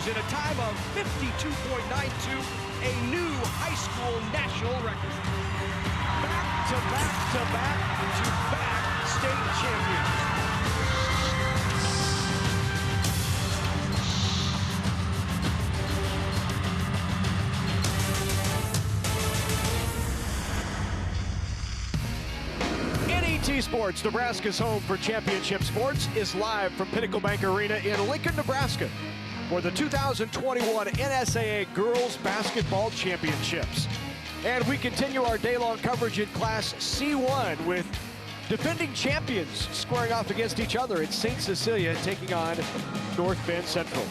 in a time of 52.92, a new high school national record. Back to back to back to back state champions. NET Sports, Nebraska's home for championship sports, is live from Pinnacle Bank Arena in Lincoln, Nebraska for the 2021 NSAA Girls Basketball Championships. And we continue our day-long coverage in Class C1 with defending champions squaring off against each other. It's St. Cecilia taking on North Bend Central.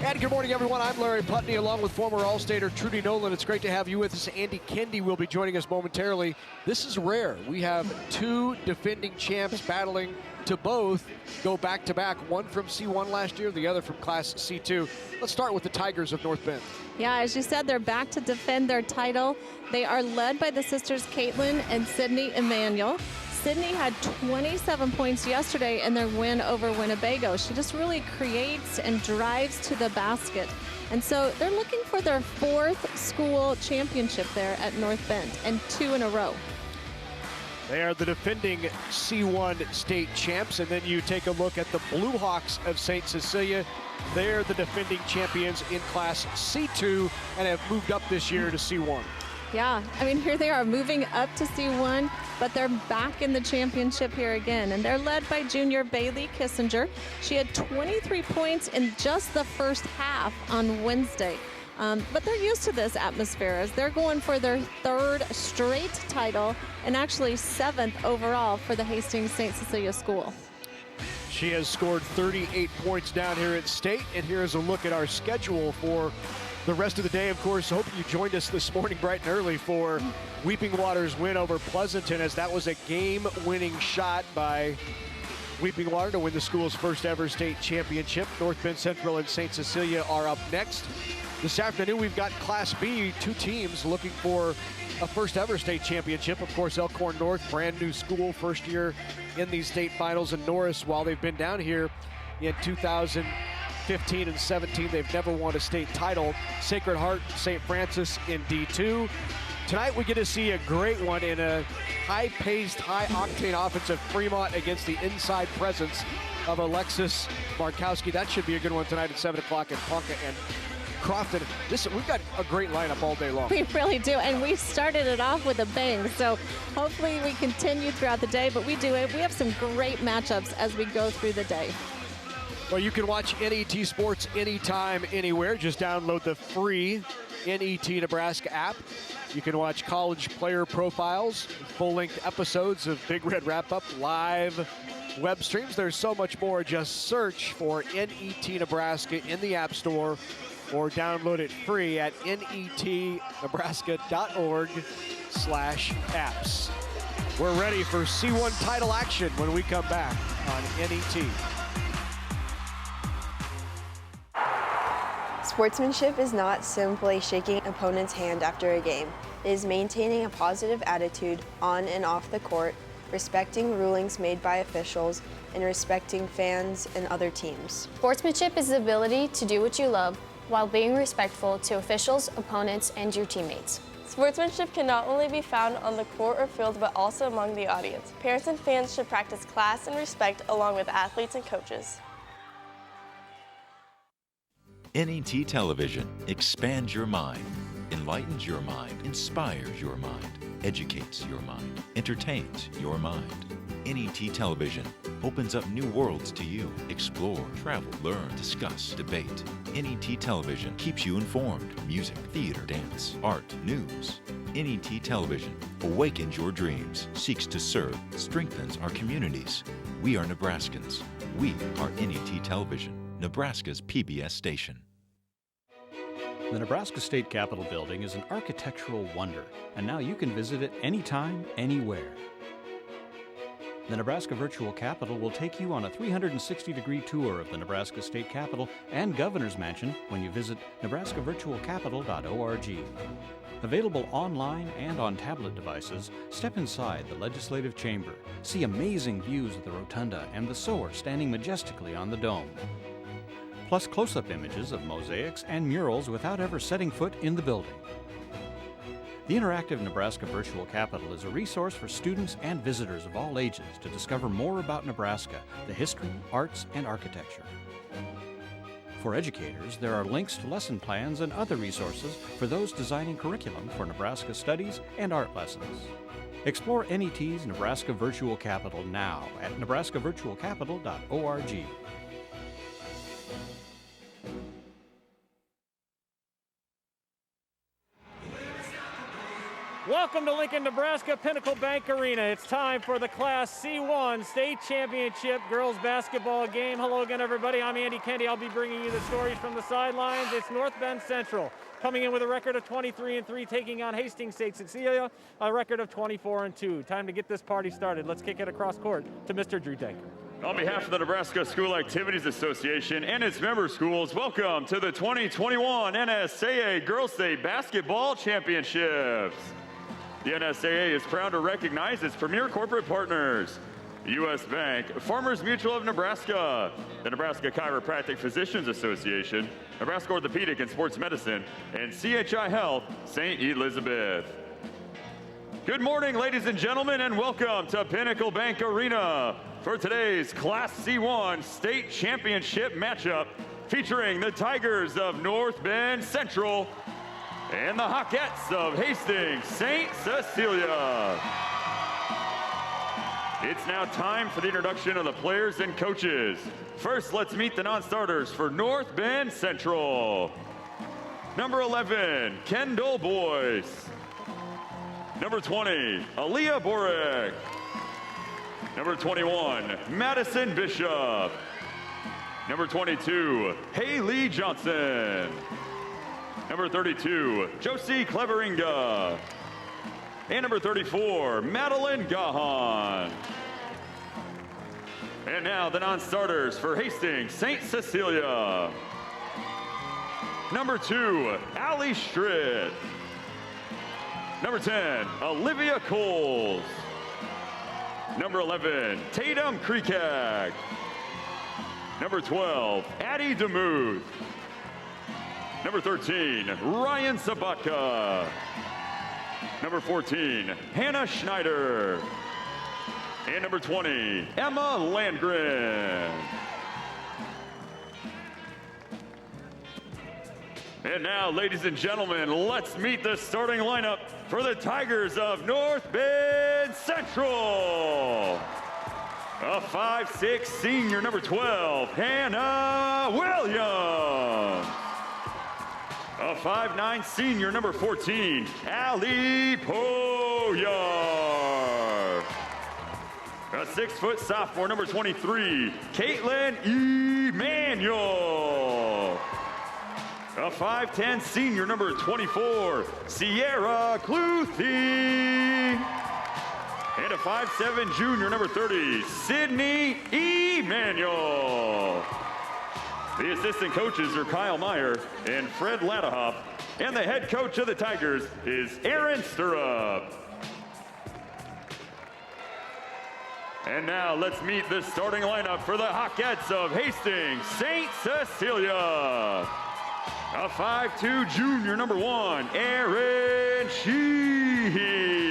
And good morning, everyone. I'm Larry Putney, along with former All-Stater Trudy Nolan. It's great to have you with us. Andy Kendi will be joining us momentarily. This is rare. We have two defending champs battling to both go back-to-back, one from C1 last year, the other from Class C2. Let's start with the Tigers of North Bend. Yeah, as you said, they're back to defend their title. They are led by the sisters Caitlin and Sydney Emanuel. Sydney had 27 points yesterday in their win over Winnebago. She just really creates and drives to the basket. And so they're looking for their fourth school championship there at North Bend, and 2 in a row. They are the defending C1 state champs, and then you take a look at the Blue Hawks of St. Cecilia. They're the defending champions in Class C2 and have moved up this year to C1. Yeah, I mean, here they are moving up to C1, but they're back in the championship here again. And they're led by junior Bailey Kissinger. She had 23 points in just the first half on Wednesday. But they're used to this atmosphere as they're going for their third straight title and actually 7th overall for the Hastings St. Cecilia school. She has scored 38 points down here at state. And here's a look at our schedule for the rest of the day. Of course, hope you joined us this morning bright and early for Weeping Water's win over Pleasanton, as that was a game-winning shot by Weeping Water to win the school's first ever state championship. North Bend Central and St. Cecilia are up next. This afternoon, we've got Class B, 2 teams looking for a first ever state championship. Of course, Elkhorn North, brand new school, first year in these state finals. And Norris, while they've been down here in 2015 and 17, they've never won a state title. Sacred Heart, St. Francis in D2. Tonight we get to see a great one in a high-paced, high-octane offense of Fremont against the inside presence of Alexis Markowski. That should be a good one tonight at 7 o'clock in Ponca and Crofton. We've got a great lineup all day long. We really do, and we started it off with a bang. So hopefully we continue throughout the day, but we have some great matchups as we go through the day. Well, you can watch NET Sports anytime, anywhere. Just download the free NET Nebraska app. You can watch college player profiles, full-length episodes of Big Red Wrap-Up, live web streams. There's so much more. Just search for NET Nebraska in the App Store or download it free at netnebraska.org/apps. We're ready for C1 title action when we come back on NET. Sportsmanship is not simply shaking an opponent's hand after a game. It is maintaining a positive attitude on and off the court, respecting rulings made by officials, and respecting fans and other teams. Sportsmanship is the ability to do what you love while being respectful to officials, opponents, and your teammates. Sportsmanship can not only be found on the court or field, but also among the audience. Parents and fans should practice class and respect along with athletes and coaches. NET Television expands your mind, enlightens your mind, inspires your mind, educates your mind, entertains your mind. NET Television opens up new worlds to you. Explore, travel, learn, discuss, debate. NET Television keeps you informed. Music, theater, dance, art, news. NET Television awakens your dreams, seeks to serve, strengthens our communities. We are Nebraskans. We are NET Television, Nebraska's PBS station. The Nebraska State Capitol building is an architectural wonder, and now you can visit it anytime, anywhere. The Nebraska Virtual Capitol will take you on a 360-degree tour of the Nebraska State Capitol and Governor's Mansion when you visit nebraskavirtualcapital.org. Available online and on tablet devices, step inside the Legislative Chamber, see amazing views of the Rotunda and the Sower standing majestically on the dome. plus close-up images of mosaics and murals without ever setting foot in the building. The interactive Nebraska Virtual Capitol is a resource for students and visitors of all ages to discover more about Nebraska, the history, arts, and architecture. For educators, there are links to lesson plans and other resources for those designing curriculum for Nebraska studies and art lessons. Explore NET's Nebraska Virtual Capitol now at nebraskavirtualcapital.org. Welcome to Lincoln, Nebraska, Pinnacle Bank Arena. It's time for the Class C1 State Championship girls basketball game. Hello again, everybody. I'm Andy Kendi. I'll be bringing you the stories from the sidelines. It's North Bend Central coming in with a record of 23-3, taking on Hastings State Cecilia, a record of 24-2. Time to get this party started. Let's kick it across court to Mr. Drew Danker. On behalf of the Nebraska School Activities Association and its member schools, welcome to the 2021 NSAA Girls State Basketball Championships. The NSAA is proud to recognize its premier corporate partners: U.S. Bank, Farmers Mutual of Nebraska, the Nebraska Chiropractic Physicians Association, Nebraska Orthopedic and Sports Medicine, and CHI Health St. Elizabeth. Good morning, ladies and gentlemen, and welcome to Pinnacle Bank Arena for today's Class C1 State Championship matchup featuring the Tigers of North Bend Central and the Hawkettes of Hastings St. Cecilia. It's now time for the introduction of the players and coaches. First, let's meet the non-starters for North Bend Central. Number 11, Kendall Boyce. Number 20, Aaliyah Borek. Number 21, Madison Bishop. Number 22, Haley Johnson. Number 32, Josie Cleveringa. And number 34, Madeline Gahan. And now the non-starters for Hastings St. Cecilia. Number 2, Allie Stritt. Number 10, Olivia Coles. Number 11, Tatum Kreekak. Number 12, Addie DeMuth. Number 13, Ryan Sabatka. Number 14, Hannah Schneider. And number 20, Emma Landgren. And now, ladies and gentlemen, let's meet the starting lineup for the Tigers of North Bend Central. A 5'6" senior, number 12, Hannah Williams. A 5'9" senior, number 14, Allie Poyar. A 6' sophomore, number 23, Caitlin Emanuel. A 5'10" senior, number 24, Sierra Cluthy. And a 5'7" junior, number 30, Sydney Emanuel. The assistant coaches are Kyle Meyer and Fred Ladahoff, and the head coach of the Tigers is Aaron Stirrup. And now let's meet the starting lineup for the Hawkettes of Hastings St. Cecilia. A 5'2" junior, number 1, Aaron Sheehy.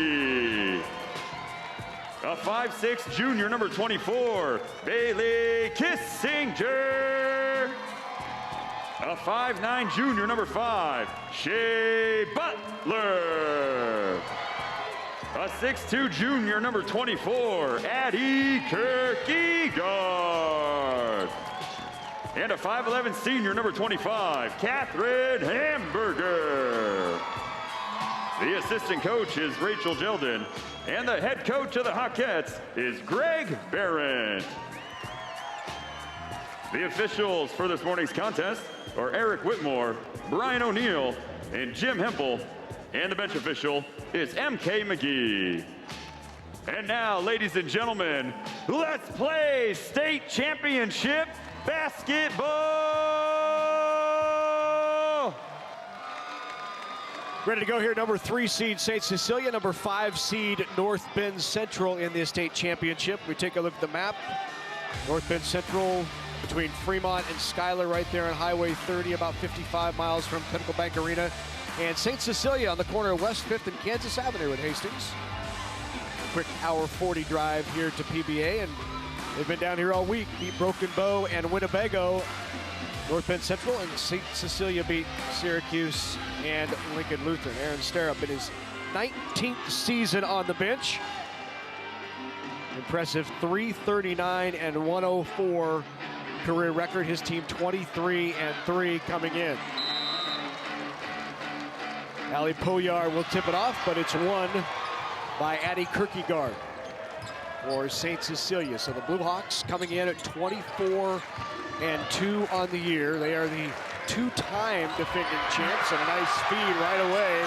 A 5'6" junior, number 24, Bailey Kissinger. A 5'9" junior, number 5, Shea Butler. A 6'2" junior, number 24, Addie Kierkegaard. And a 5'11" senior, number 25, Catherine Hamburger. The assistant coach is Rachel Gelden, and the head coach of the Hawkettes is Greg Barrett. The officials for this morning's contest are Eric Whitmore, Brian O'Neill, and Jim Hempel. And the bench official is M.K. McGee. And now, ladies and gentlemen, let's play state championship basketball! Ready to go here, number 3 seed St. Cecilia, number 5 seed North Bend Central in the state championship. We take a look at the map. North Bend Central between Fremont and Schuyler right there on Highway 30, about 55 miles from Pinnacle Bank Arena. And St. Cecilia on the corner of West 5th and Kansas Avenue at Hastings. Quick hour 40 drive here to PBA, and they've been down here all week. Beat Broken Bow and Winnebago. North Bend Central and St. Cecilia beat Syracuse and Lincoln Lutheran. Aaron Sterup in his 19th season on the bench. Impressive 339 and 104 career record. His team 23 and 3 coming in. Ali Poyar will tip it off, but it's won by Addie Kierkegaard for St. Cecilia. So the Blue Hawks coming in at 24 and 2 on the year. They are the two-time defending champs, and a nice feed right away.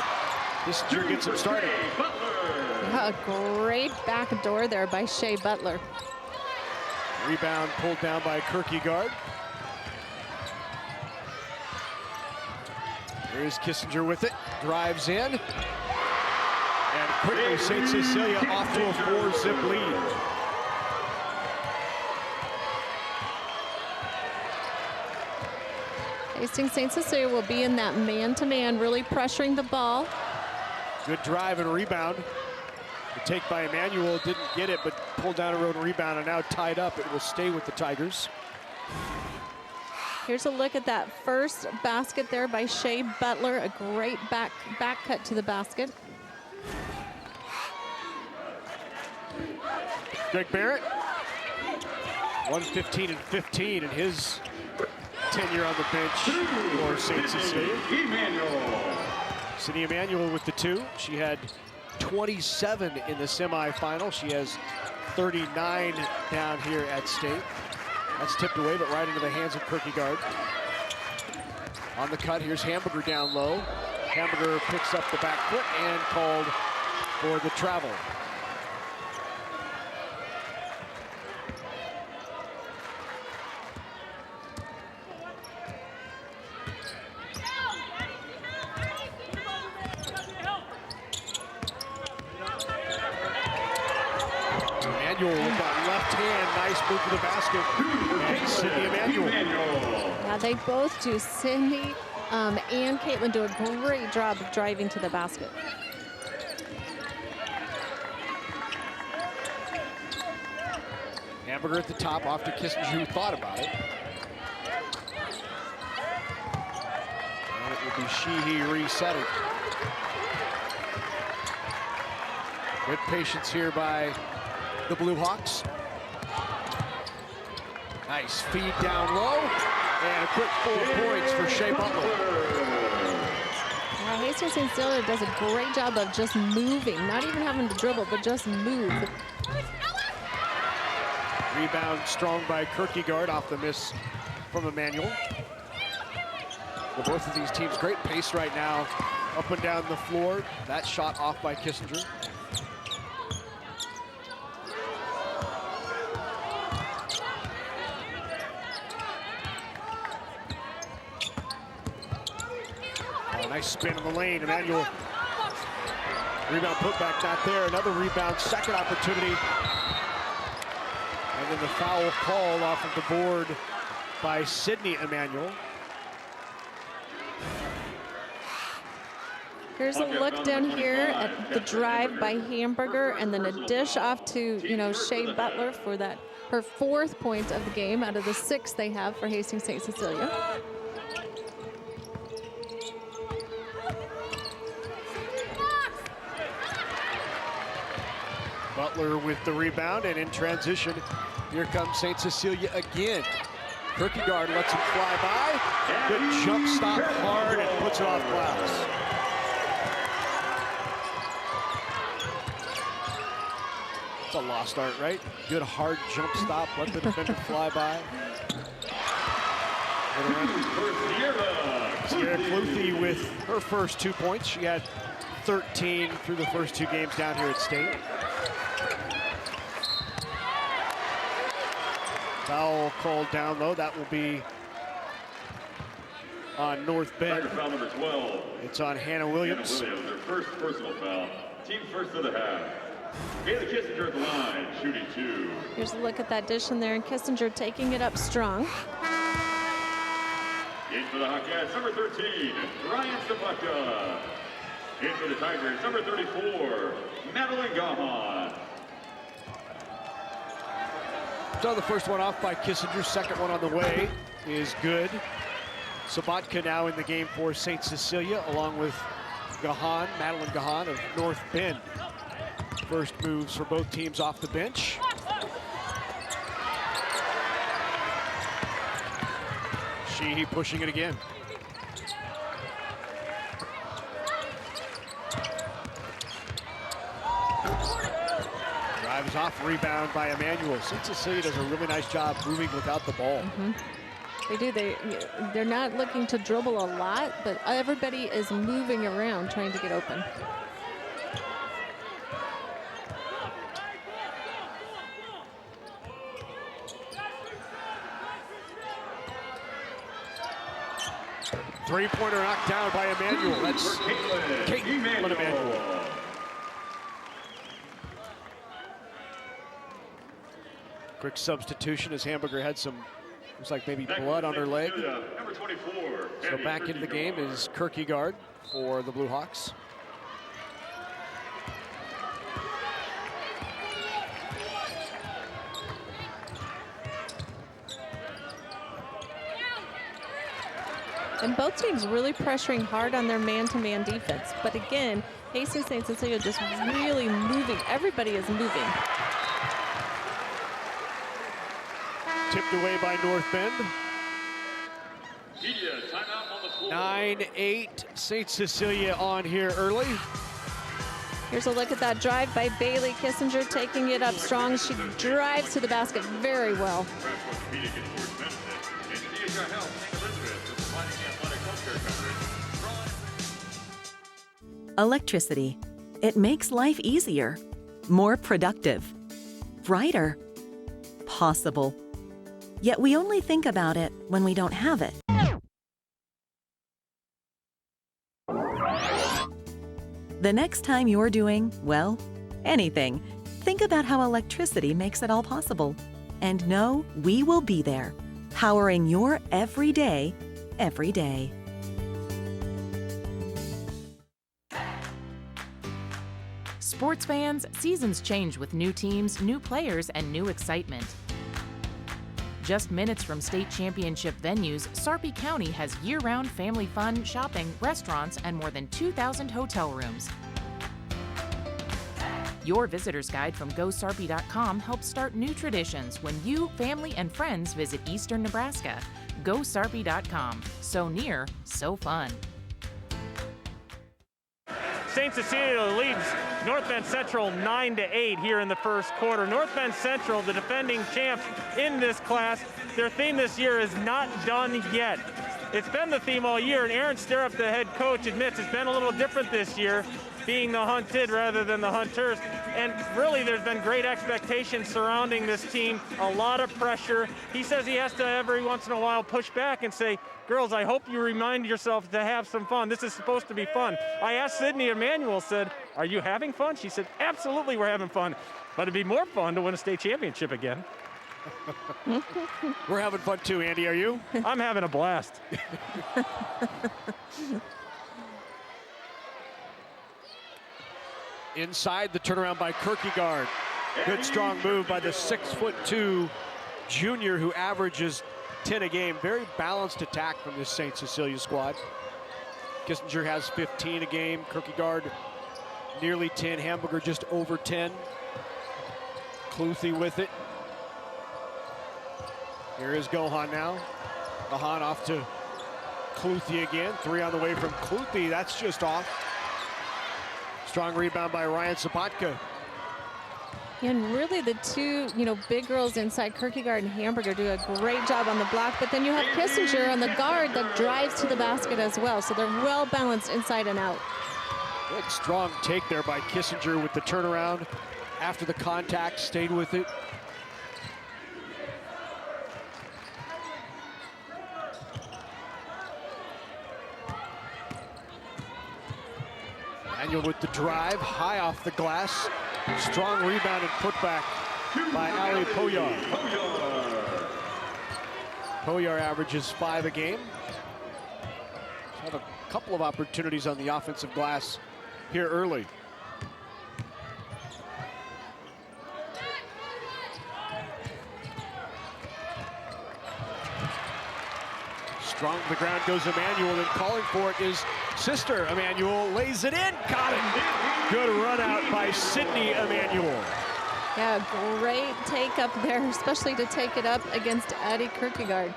Kissinger gets them started. A great back door there by Shea Butler. Rebound pulled down by Kierkegaard. Here's Kissinger with it, drives in. And quickly St. Cecilia off to a 4-zip lead. Hastings St. Cecilia will be in that man-to-man, really pressuring the ball. Good drive and rebound. The take by Emmanuel, didn't get it, but pulled down a road and rebound, and now tied up. It will stay with the Tigers. Here's a look at that first basket there by Shea Butler. A great back cut to the basket. Greg Barrett, 115 and 15 in his tenure on the bench for St. Cecilia. Cindy Emmanuel with the 2. She had 27 in the semifinal. She has 39 down here at state. That's tipped away, but right into the hands of Kierkegaard. On the cut, here's Hamburger down low. Hamburger picks up the back foot and called for the travel. Emmanuel with that left hand, nice move to the basket. And Cindy Emmanuel. Yeah, they both do. Cindy and Caitlin do a great job of driving to the basket. Hamburger at the top, off to Kissinger, who thought about it. And it will be Sheehy resetting. Good patience here by the Blue Hawks. Nice feed down low, and a quick 4 points for Shea Butler. Yeah, Hastings St. Cecilia does a great job of just moving, not even having to dribble, but just move. Rebound strong by Kierkegaard off the miss from Emmanuel. Well, both of these teams, great pace right now, up and down the floor. That shot off by Kissinger. Nice spin in the lane. Emmanuel. Rebound put back, not there. Another rebound, second opportunity. And then the foul called off of the board by Sydney Emmanuel. Here's a look down here at the drive by Hamburger, and then a dish off to, Shea Butler for that, her 4th point of the game out of the 6 they have for Hastings St. Cecilia. Butler with the rebound, and in transition, here comes St. Cecilia again. Kierkegaard lets him fly by. Good jump stop hard and puts it off glass. It's a lost art, right? Good hard jump stop, let the defender fly by. Sierra Cluthy with her first 2 points. She had 13 through the first 2 games down here at state. Foul called down low. That will be on North Bend. Foul number 12. It's on Hannah Williams. Hannah Williams, her first personal foul. Team first of the half. Kayla Kissinger at the line, shooting 2. Here's a look at that dish in there, and Kissinger taking it up strong. In for the Hawkettes, number 13, Ryan Sabaka. In for the Tigers, number 34, Madeline Gahan. So the first one off by Kissinger, second one on the way is good. Sabatka now in the game for St. Cecilia, along with Gahan, Madeline Gahan of North Bend. First moves for both teams off the bench. Sheehy pushing it again. Drives off, rebound by Emmanuel. St. Cecilia does a really nice job moving without the ball. They do. They're not looking to dribble a lot, but everybody is moving around trying to get open. Three-pointer knocked down by Emmanuel. That's Caitlin Emmanuel. Quick substitution as Hamburger had some, looks like maybe blood on her leg. Number 24. So back into the game is Kierkegaard for the Blue Hawks. And both teams really pressuring hard on their man-to-man defense. But again, Hastings St. Cecilia just really moving. Everybody is moving. Tipped away by North Bend. Media, timeout on the floor. 9-8, St. Cecilia on here early. Here's a look at that drive by Bailey Kissinger, taking it up strong. She drives to the basket very well. Electricity. It makes life easier, more productive, brighter, possible. Yet we only think about it when we don't have it. The next time you're doing, well, anything, think about how electricity makes it all possible. And know we will be there, powering your everyday, every day. Sports fans, seasons change with new teams, new players, and new excitement. Just minutes from state championship venues, Sarpy County has year-round family fun, shopping, restaurants, and more than 2,000 hotel rooms. Your visitor's guide from GoSarpy.com helps start new traditions when you, family, and friends visit Eastern Nebraska. GoSarpy.com. So near, so fun. St. Cecilia leads North Bend Central 9-8 here in the first quarter. North Bend Central, the defending champs in this class, their theme this year is not done yet. It's been the theme all year, and Aaron Stirrup, the head coach, admits it's been a little different this year, being the hunted rather than the hunters. And really, there's been great expectations surrounding this team, a lot of pressure. He says he has to every once in a while push back and say, girls, I hope you remind yourself to have some fun. This is supposed to be fun. I asked Sydney Emanuel, said, are you having fun? She said, absolutely, we're having fun. But it'd be more fun to win a state championship again. We're having fun too, Andy, are you? I'm having a blast. Inside, the turnaround by Kierkegaard. Good strong move by the 6'2" junior who averages 10 a game. Very balanced attack from this St. Cecilia squad. Kissinger has 15 a game. Kierkegaard nearly 10. Hamburger just over 10. Cluthy with it. Here is Gohan now. Gohan off to Cluthy again. Three on the way from Cluthy. That's just off. Strong rebound by Ryan Sabatka. And really the two, big girls inside, Kierkegaard and Hamburger, do a great job on the block. But then you have Kissinger on the guard that drives to the basket as well. So they're well balanced inside and out. Good strong take there by Kissinger with the turnaround. After the contact, stayed with it. Daniel with the drive, high off the glass. Strong rebound and putback by Ali Poyar. Poyar averages 5 a game. Have a couple of opportunities on the offensive glass here early. Strong to the ground goes Emmanuel, and calling for it is sister Emmanuel, lays it in, got it. Good run out by Sydney Emmanuel. Yeah, great take up there, especially to take it up against Addie Kierkegaard.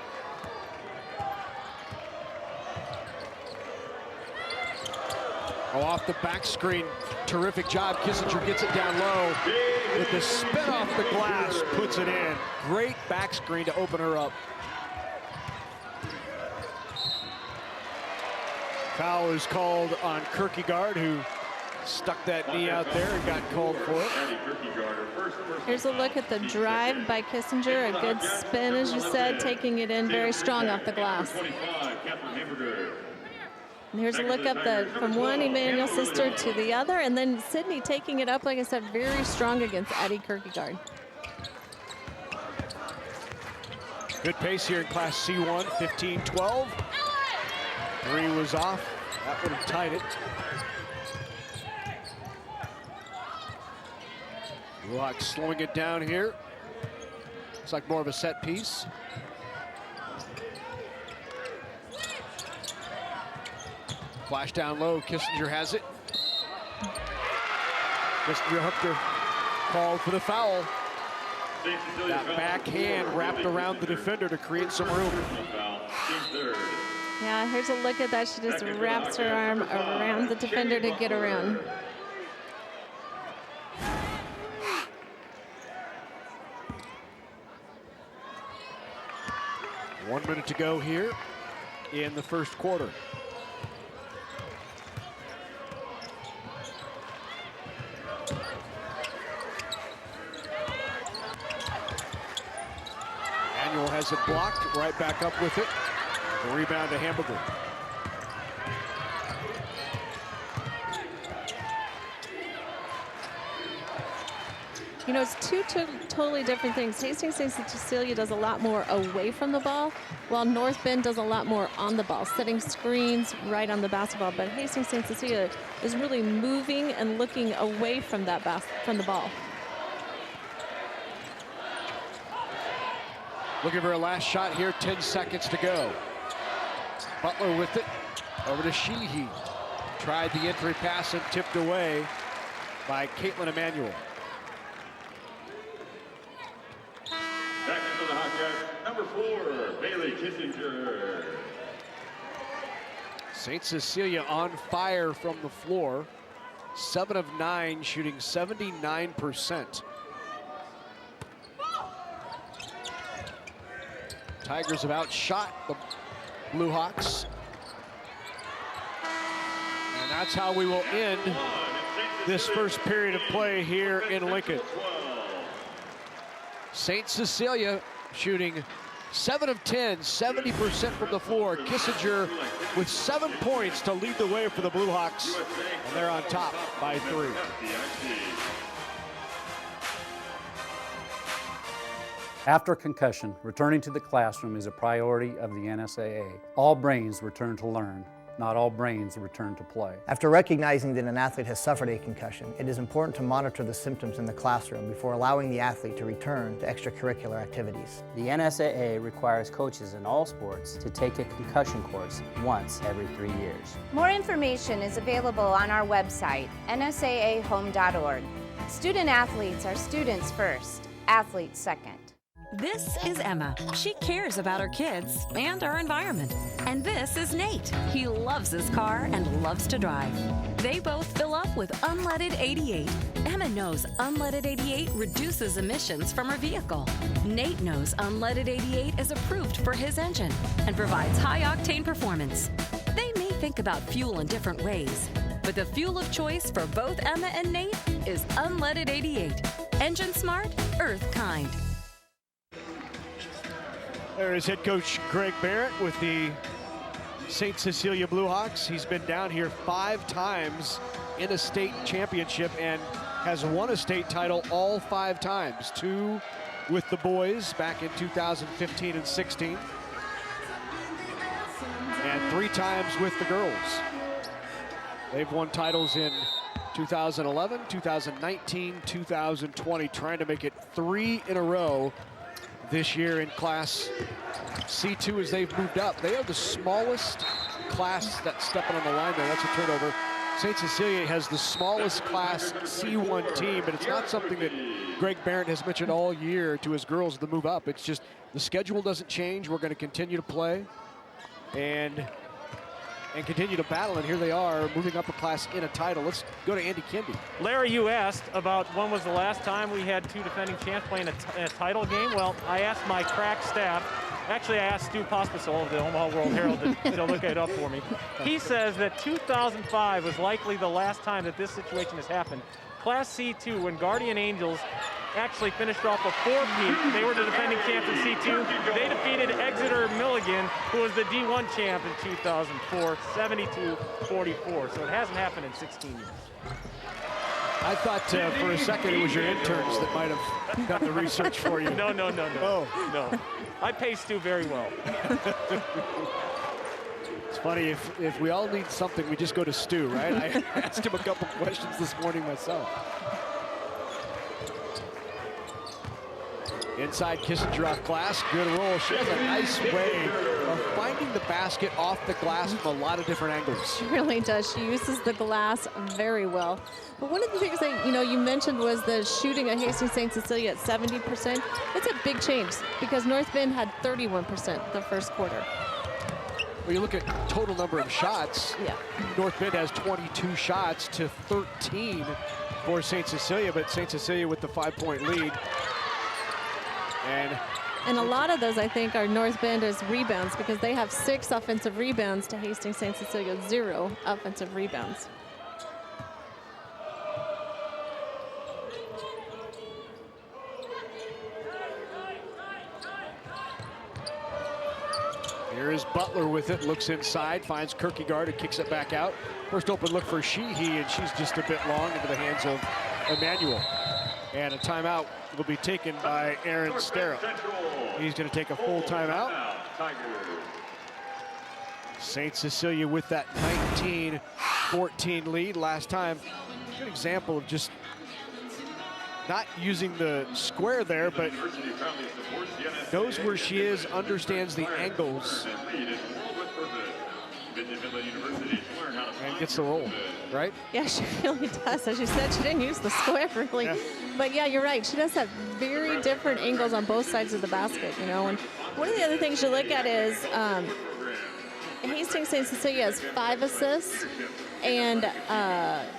Oh, off the back screen, terrific job. Kissinger gets it down low with the spin off the glass, puts it in. Great back screen to open her up. Foul is called on Kierkegaard, who stuck that knee out there and got called for it. Here's a look at the drive by Kissinger. A good spin, as you said, taking it in very strong off the glass. And here's a look up from one Emmanuel sister to the other, and then Sydney taking it up, like I said, very strong against Addie Kierkegaard. Good pace here in Class C1, 15-12. 3 was off. That would have tied it. Hawkettes slowing it down here. Looks like more of a set piece. Flash down low, Kissinger has it. Kissinger hooked her, called for the foul. That backhand wrapped around the defender to create some room. Yeah, here's a look at that. She just wraps her arm around the defender to get around. One minute to go here in the first quarter. Manuel has it blocked, right back up with it. The rebound to Hamburger. You know, it's two totally different things. Hastings St. Cecilia does a lot more away from the ball, while North Bend does a lot more on the ball, setting screens right on the basketball. But Hastings St. Cecilia is really moving and looking away from that from the ball. Looking for a last shot here, 10 seconds to go. Butler with it, over to Sheehy. Tried the entry pass and tipped away by Caitlin Emmanuel. Back into the Hawkettes, number 4, Bailey Kissinger. St. Cecilia on fire from the floor. 7 of 9, shooting 79%. Tigers have outshot the Blue Hawks. And that's how we will end this first period of play here in Lincoln. St. Cecilia shooting 7 of 10, 70% from the floor. Kissinger with 7 points to lead the way for the Blue Hawks, and they're on top by 3. After concussion, returning to the classroom is a priority of the NSAA. All brains return to learn. Not all brains return to play. After recognizing that an athlete has suffered a concussion, it is important to monitor the symptoms in the classroom before allowing the athlete to return to extracurricular activities. The NSAA requires coaches in all sports to take a concussion course once every 3 years. More information is available on our website, nsaahome.org. Student athletes are students first, athletes second. This is Emma. She cares about her kids and our environment. And this is Nate. He loves his car and loves to drive. They both fill up with unleaded 88. Emma knows unleaded 88 reduces emissions from her vehicle. Nate knows unleaded 88 is approved for his engine and provides high-octane performance. They may think about fuel in different ways, but the fuel of choice for both Emma and Nate is unleaded 88. Engine smart, earth kind. There is head coach Greg Barrett with the St. Cecilia Blue Hawks. He's been down here 5 times in a state championship, and has won a state title all 5 times. 2 with the boys back in 2015 and 16. And 3 times with the girls. They've won titles in 2011, 2019, 2020, trying to make it 3 in a row this year in Class C2 as they've moved up. They are the smallest class that's stepping on the line there. That's a turnover. St. Cecilia has the smallest Class C1 team, but it's not something that Greg Barrett has mentioned all year to his girls to move up. It's just the schedule doesn't change. We're going to continue to play and continue to battle, and here they are moving up a class in a title. Let's go to Andy Kendi. Larry, you asked about when was the last time we had 2 defending champs playing a title game. Well, I asked my crack staff. Actually, I asked Stu Pospisil of the Omaha World Herald to look it up for me. He says that 2005 was likely the last time that this situation has happened. Class C2, when Guardian Angels actually finished off a 4-peat. They were the defending champs in C2. They defeated Exeter Milligan, who was the D1 champ in 2004, 72-44. So it hasn't happened in 16 years. I thought for a second it was your interns that might have done the research for you. No. Oh. No. I pay Stu very well. It's funny, if we all need something, we just go to Stu, right? I asked him a couple questions this morning myself. Inside Kissinger off glass, good roll. She has a nice way of finding the basket off the glass from a lot of different angles. She really does. She uses the glass very well. But one of the things that you mentioned was the shooting at Hastings St. Cecilia at 70%. It's a big change because North Bend had 31% the first quarter. Well, you look at total number of shots. Yeah. North Bend has 22 shots to 13 for St. Cecilia, but St. Cecilia with the 5-point lead. And a lot of those, I think, are North Bend as rebounds because they have 6 offensive rebounds to Hastings St. Cecilia 0 offensive rebounds. Here is Butler with it, looks inside, finds Kierkegaard, who kicks it back out. First open look for Sheehy, and she's just a bit long into the hands of Emmanuel. And a timeout will be taken by Aaron Sterrell. He's going to take a full timeout. St. Cecilia with that 19-14 lead last time. Good example of just not using the square there, but knows where she is, understands the angles, and gets the roll, right? Yeah, she really does. As you said, she didn't use the square really. Yeah. But yeah, you're right. She does have very different angles on both sides of the basket, And one of the other things you look at is Hastings St. Cecilia has 5 assists, and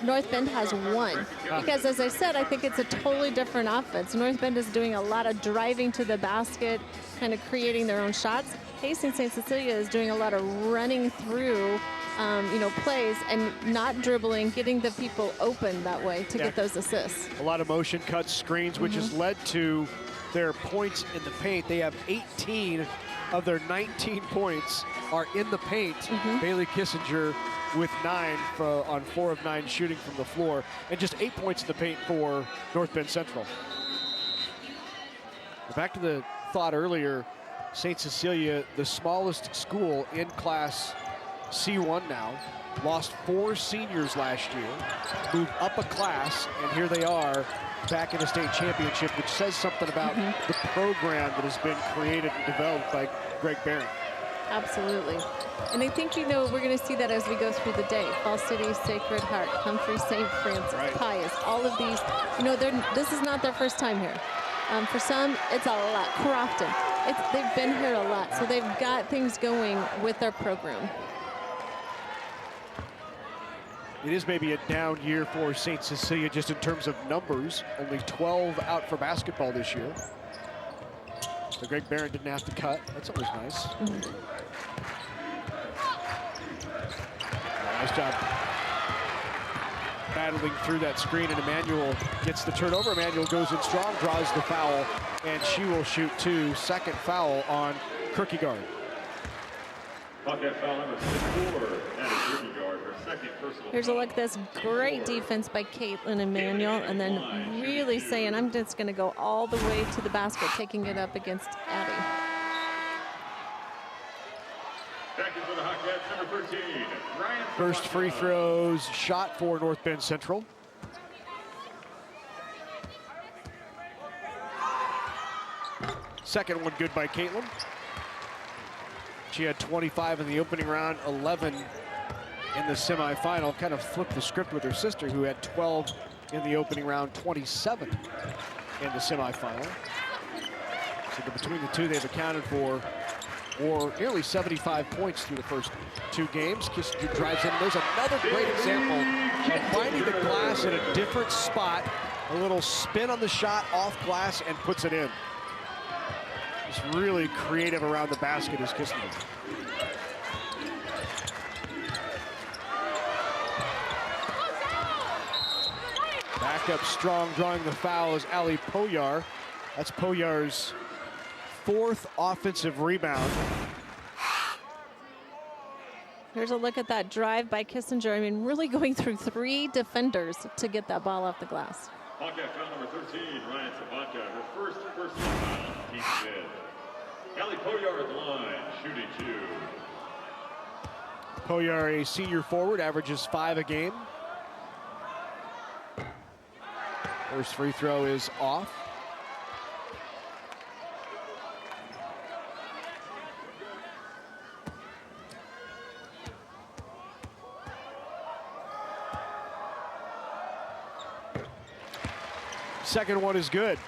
North Bend has 1. Because as I said, I think it's a totally different offense. North Bend is doing a lot of driving to the basket, kind of creating their own shots. Hastings St. Cecilia is doing a lot of running through plays and not dribbling, getting the people open that way to get those assists. A lot of motion cuts, screens, which has led to their points in the paint. They have 18 of their 19 points are in the paint. Bailey Kissinger with 9 on 4 of 9 shooting from the floor, and just 8 points in the paint for North Bend Central. Back to the thought earlier, St. Cecilia, the smallest school in Class C1 now, lost 4 seniors last year, moved up a class, and here they are back in a state championship, which says something about the program that has been created and developed by Greg Barrett. Absolutely. And I think, we're going to see that as we go through the day. Falls City, Sacred Heart, Humphrey, St. Francis, Pius, all of these, this is not their first time here. For some, it's a lot. Crofton, they've been here a lot, so they've got things going with their program. It is maybe a down year for St. Cecilia just in terms of numbers. Only 12 out for basketball this year. So Greg Barron didn't have to cut. That's always nice. Nice job battling through that screen, and Emmanuel gets the turnover. Emmanuel goes in strong, draws the foul, and she will shoot 2. Second foul on Kierkegaard. Hawkette foul number 64, and Kierkegaard, her Here's a look at this great defense by Caitlin Emanuel, and then really saying, I'm just going to go all the way to the basket, taking it up against Addie. Second for the Hawkettes, number 13, Ryan. First free throws shot for North Bend Central. Second one good by Caitlin. She had 25 in the opening round, 11 in the semifinal. Kind of flipped the script with her sister, who had 12 in the opening round, 27 in the semifinal. So between the two, they've accounted for nearly 75 points through the first two games. Kissinger drives in. There's another great example of finding the glass in a different spot. A little spin on the shot, off glass, and puts it in. Just really creative around the basket is Kissinger. Back up strong, drawing the foul is Ali Poyar. That's Poyar's fourth offensive rebound. Here's a look at that drive by Kissinger. I mean, really going through three defenders to get that ball off the glass. Hawkeye foul number 13, Ryan Sabatka, her first personal foul, team fifth. Ali Poyar at the line, shooting 2. Poyar, a senior forward, averages 5 a game. First free throw is off. Second one is good.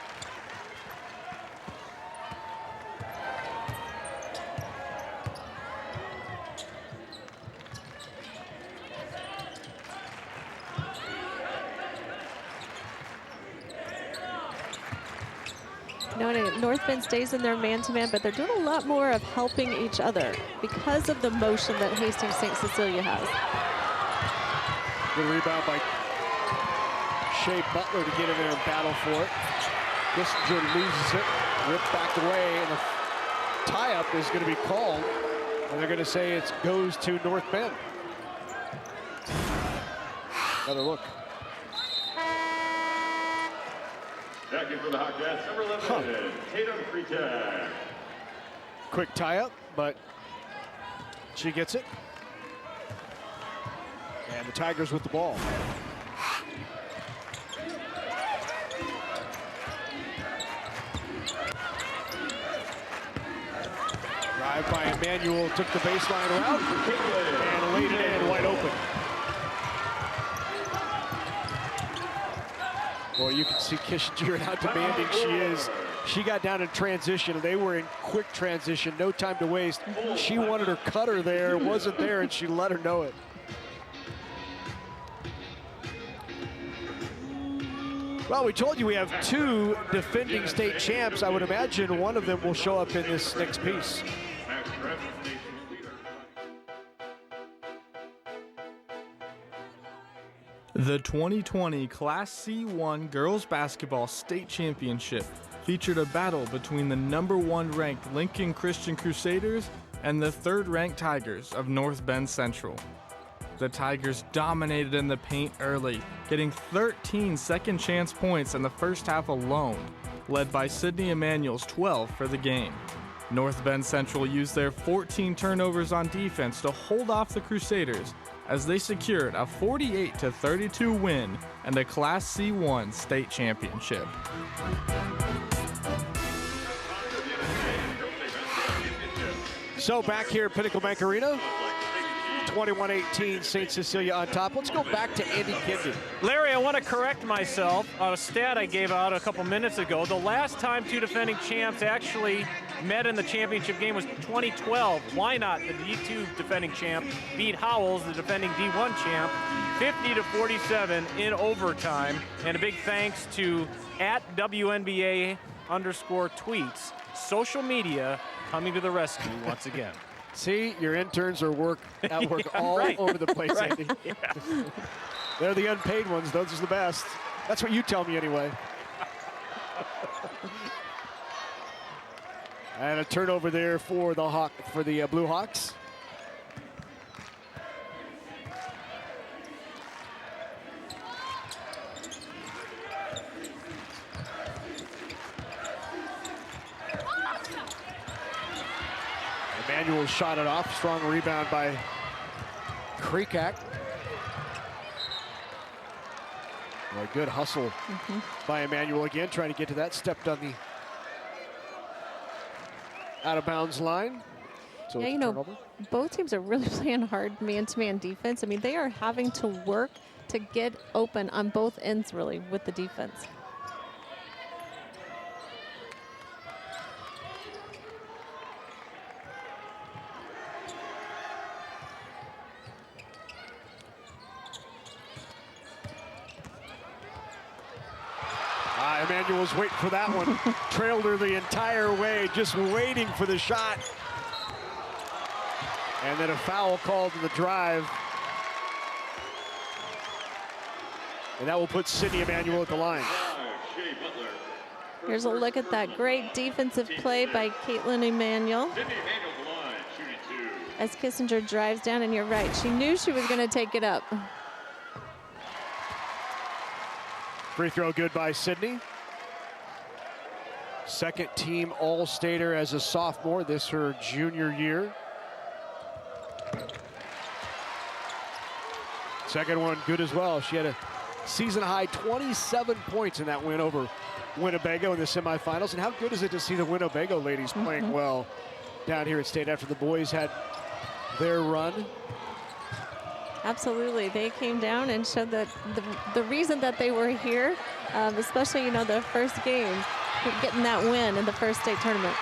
North Bend stays in their man-to-man, but they're doing a lot more of helping each other because of the motion that Hastings St. Cecilia has. Good rebound by Shea Butler to get in there and battle for it. Kissinger loses it, ripped back away, and the tie-up is going to be called. And they're going to say it goes to North Bend. Another look. Second for the Hawkettes, number 11, Tatum Freitag. Quick tie-up, but she gets it. And the Tigers with the ball. Drive by Emanuel, took the baseline route and laid it in wide open. Boy, you can see Kissinger how demanding she is. She got down in transition. They were in quick transition, no time to waste. She wanted her cutter there, wasn't there, and she let her know it. Well, we told you we have 2 defending state champs. I would imagine one of them will show up in this next piece. The 2020 Class C1 Girls Basketball State Championship featured a battle between the #1 ranked Lincoln Christian Crusaders and the 3rd ranked Tigers of North Bend Central. The Tigers dominated in the paint early, getting 13 second chance points in the first half alone, led by Sydney Emanuel's 12 for the game. North Bend Central used their 14 turnovers on defense to hold off the Crusaders as they secured a 48-32 win and a Class C1 state championship. So back here at Pinnacle Bank Arena, 21-18, St. Cecilia on top. Let's go back to Andy Kendi. Larry, I want to correct myself on a stat I gave out a couple minutes ago. The last time 2 defending champs actually met in the championship game was 2012. Why not? The D2 defending champ beat Howells, the defending D1 champ, 50-47 in overtime. And a big thanks to @WNBA_tweets, social media coming to the rescue once again. See, your interns are at work all over the place, Andy. Yeah. They're the unpaid ones. Those are the best. That's what you tell me anyway. And a turnover there for the Blue Hawks. Emanuel shot it off. Strong rebound by Kreekak. Well, good hustle by Emanuel again, trying to get to that. Stepped on the out-of-bounds line. So yeah, you know, both teams are really playing hard man-to-man defense. I mean, they are having to work to get open on both ends, really, with the defense. Emanuel's waiting for that one. Trailed her the entire way, just waiting for the shot. And then a foul called in the drive. And that will put Sydney Emanuel at the line. Here's a look at that great defensive play by Caitlin Emanuel. As Kissinger drives down, and you're right, she knew she was going to take it up. Free throw good by Sydney. Second team All-Stater as a sophomore, this her junior year. Second one good as well. She had a season high 27 points in that win over Winnebago in the semifinals. And how good is it to see the Winnebago ladies playing well down here at State after the boys had their run? Absolutely, they came down and showed that the reason that they were here, especially, you know, the first game, getting that win in the first state tournament.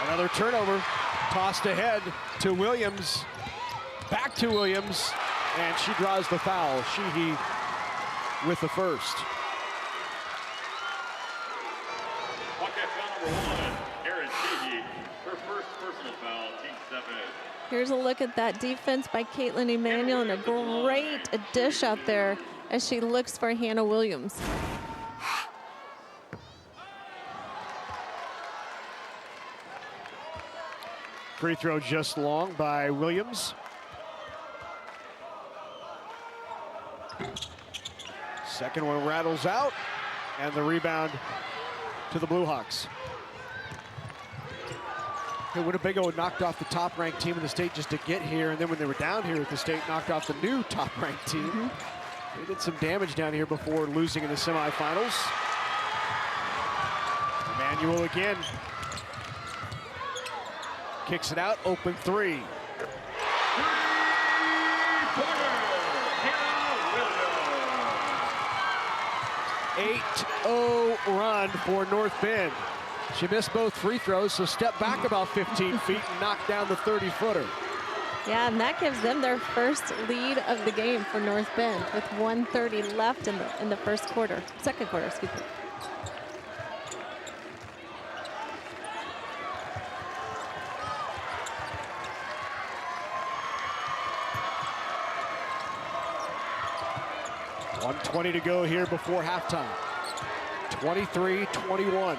Another turnover, tossed ahead to Williams, back to Williams, and she draws the foul. Sheehy with the first. Hawkette foul number 1, Erin Sheehy, her first personal foul, team 7. Here's a look at that defense by Caitlin Emanuel, and a great dish out there as she looks for Hannah Williams. Free throw just long by Williams. Second one rattles out, and the rebound to the Blue Hawks. Winnebago knocked off the top-ranked team in the state just to get here, and then when they were down here at the state, knocked off the new top-ranked team. They did some damage down here before losing in the semifinals. Emanuel again. Kicks it out, open three. 8-0 run for North Bend. She missed both free throws, so stepped back about 15 feet and knocked down the 30-footer. Yeah, and that gives them their first lead of the game for North Bend with 1:30 left in the second quarter, excuse me. .120 to go here before halftime. 23-21.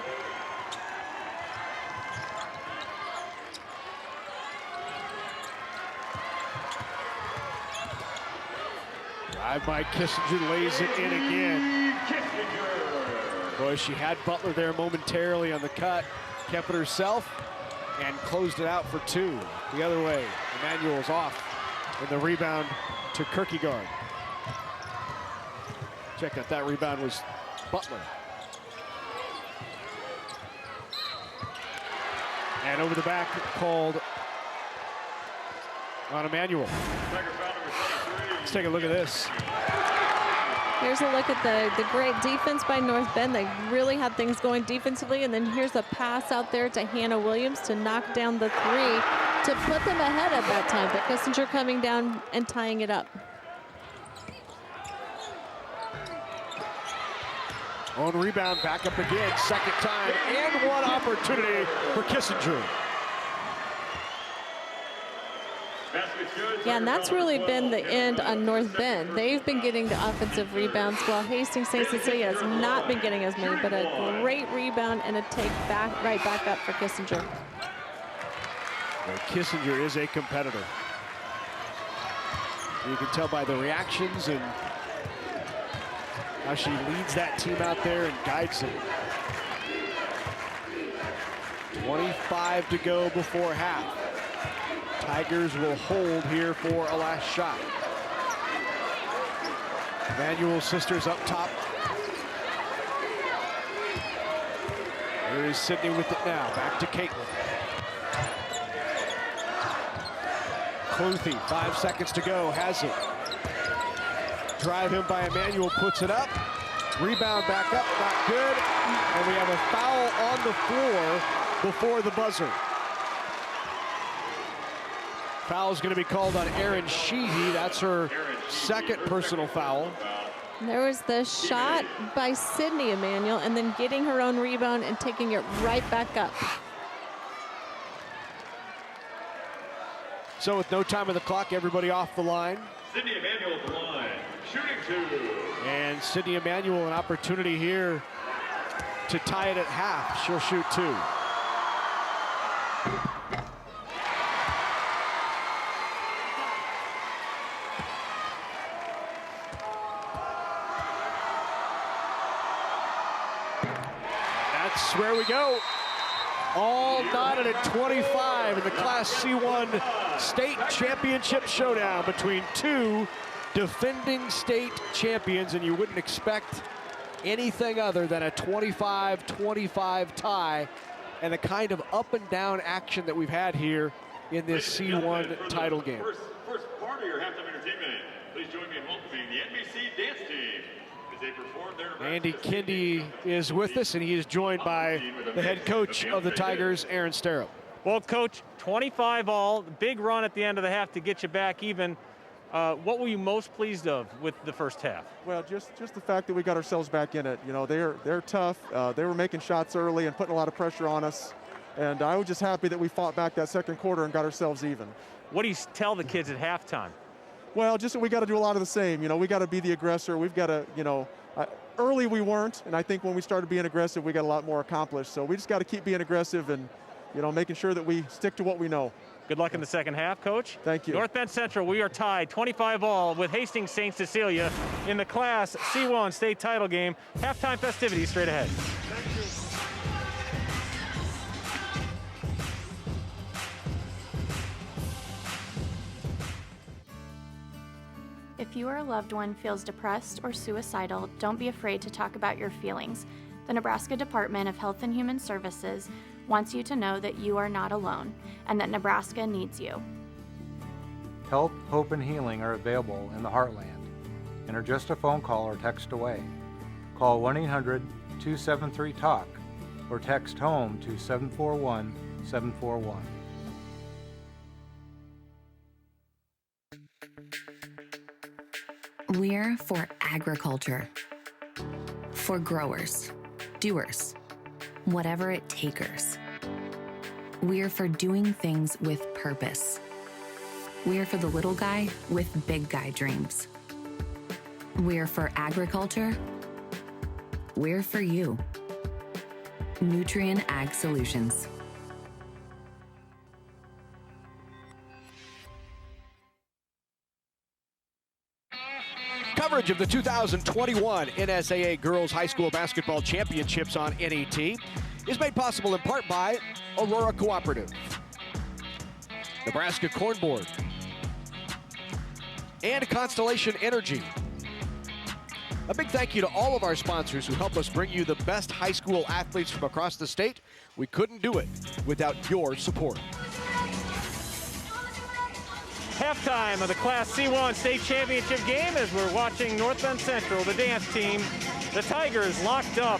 Drive by Kissinger, lays it in again. Boy, she had Butler there momentarily on the cut, kept it herself, and closed it out for two. The other way, Emanuel's off, and the rebound to Kierkegaard. Check out that rebound was Butler. And over the back, called on Emanuel. Let's take a look at this. Here's a look at the great defense by North Bend. They really had things going defensively, and then here's a pass out there to Hannah Williams to knock down the three to put them ahead at that time, but Kissinger coming down and tying it up. On rebound, back up again, second time, and one opportunity for Kissinger. Yeah, and that's really been the end on North Bend. They've been getting the offensive rebounds, while Hastings St. Cecilia has not been getting as many, but a great rebound and a take right back up for Kissinger. Well, Kissinger is a competitor. You can tell by the reactions and how she leads that team out there and guides them. 25 to go before half. Tigers will hold here for a last shot. Emmanuel's sisters up top. Here is Sydney with it now. Back to Caitlin. Cluthy, 5 seconds to go, has it. Drive in by Emmanuel, puts it up. Rebound back up, not good. And we have a foul on the floor before the buzzer. Foul is going to be called on Erin Sheehy. That's her second personal foul. There was the shot by Sydney Emmanuel and then getting her own rebound and taking it right back up. So with no time on the clock, everybody off the line. Sydney Emmanuel at the line, shooting 2. And Sydney Emmanuel, an opportunity here to tie it at half. She'll shoot 2. That's where we go. All knotted at 25 in the Class C1 State Championship showdown between two defending state champions, and you wouldn't expect anything other than a 25-25 tie and the kind of up and down action that we've had here in this C1 title game. First part of your halftime entertainment. Please join me in welcoming the NBC dance team as they perform their Andy Kindy is with us, and he is joined by the head coach of the Tigers, Aaron Sterrup. Well, Coach, 25 all, big run at the end of the half to get you back even. What were you most pleased of with the first half? Well, just the fact that we got ourselves back in it. You know, they're tough. They were making shots early and putting a lot of pressure on us. And I was just happy that we fought back that second quarter and got ourselves even. What do you tell the kids at halftime? Well, just that we got to do a lot of the same. You know, we got to be the aggressor. We've got to, you know, early we weren't, and I think when we started being aggressive, we got a lot more accomplished. So we just got to keep being aggressive and, you know, making sure that we stick to what we know. Good luck in the second half, Coach. Thank you. North Bend Central, we are tied 25 all with Hastings St. Cecilia in the Class C1 state title game. Halftime festivities straight ahead. If you or a loved one feels depressed or suicidal, don't be afraid to talk about your feelings. The Nebraska Department of Health and Human Services wants you to know that you are not alone and that Nebraska needs you. Help, hope, and healing are available in the Heartland and are just a phone call or text away. Call 1-800-273-TALK or text HOME to 741-741. We're for agriculture, for growers, doers, whatever it takers. We're for doing things with purpose. We're for the little guy with big guy dreams. We're for agriculture. We're for you. Nutrien Ag Solutions. Coverage of the 2021 NSAA Girls High School Basketball Championships on NET is made possible in part by Aurora Cooperative, Nebraska Corn Board, and Constellation Energy. A big thank you to all of our sponsors who help us bring you the best high school athletes from across the state. We couldn't do it without your support. Halftime of the Class C1 state championship game as we're watching North Bend Central, the dance team. The Tigers locked up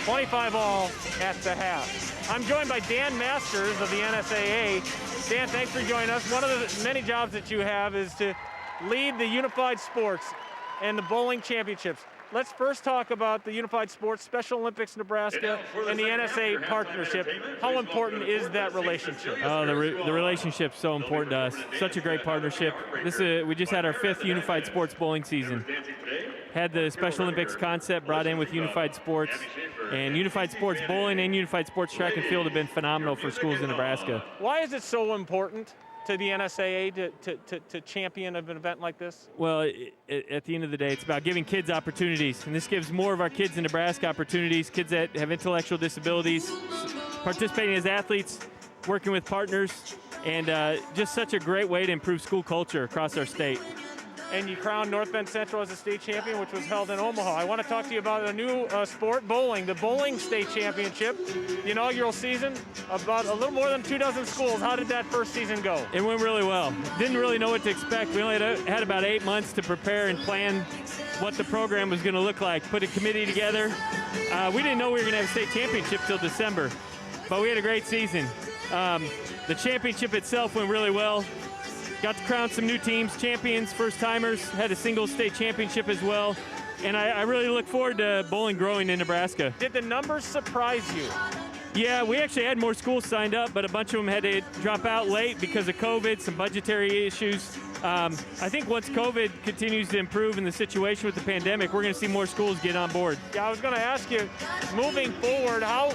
25 all at the half. I'm joined by Dan Masters of the NSAA. Dan, thanks for joining us. One of the many jobs that you have is to lead the Unified Sports and the bowling championships. Let's first talk about the Unified Sports, Special Olympics Nebraska, and the NSA partnership. How important is that relationship? Oh, the relationship's so important to us. Such a great partnership. We just had our 5th Unified Sports bowling season. Had the Special Olympics concept brought in with Unified Sports, and Unified Sports bowling and Unified Sports track and field have been phenomenal for schools in Nebraska. Why is it so important to the NSAA to champion an event like this? Well, at the end of the day, it's about giving kids opportunities, and this gives more of our kids in Nebraska opportunities, kids that have intellectual disabilities, participating as athletes, working with partners, and just such a great way to improve school culture across our state. And you crowned North Bend Central as a state champion, which was held in Omaha. I want to talk to you about a new sport, bowling, the bowling state championship, the inaugural season, about a little more than 24 schools. How did that first season go? It went really well. Didn't really know what to expect. We only had about 8 months to prepare and plan what the program was going to look like, put a committee together. We didn't know we were going to have a state championship till December, but we had a great season. The championship itself went really well. Got to crown some new teams, champions, first-timers, had a single state championship as well. And I really look forward to bowling growing in Nebraska. Did the numbers surprise you? Yeah, we actually had more schools signed up, but a bunch of them had to drop out late because of COVID, some budgetary issues. I think once COVID continues to improve in the situation with the pandemic, we're going to see more schools get on board. Yeah, I was going to ask you, moving forward, how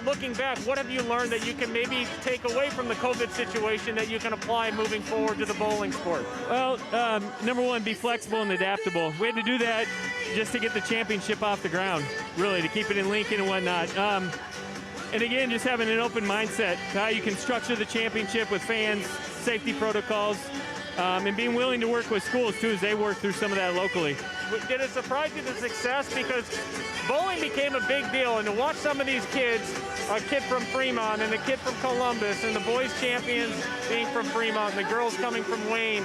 looking back, what have you learned that you can maybe take away from the COVID situation that you can apply moving forward to the bowling sport? Well, number one, be flexible and adaptable. We had to do that just to get the championship off the ground, really, to keep it in Lincoln and whatnot. And again, just having an open mindset, how you can structure the championship with fans, safety protocols, and being willing to work with schools, too, as they work through some of that locally. Did it surprise you, the success? Because bowling became a big deal, and to watch some of these kids, a kid from Fremont and a kid from Columbus, and the boys champions being from Fremont and the girls coming from Wayne,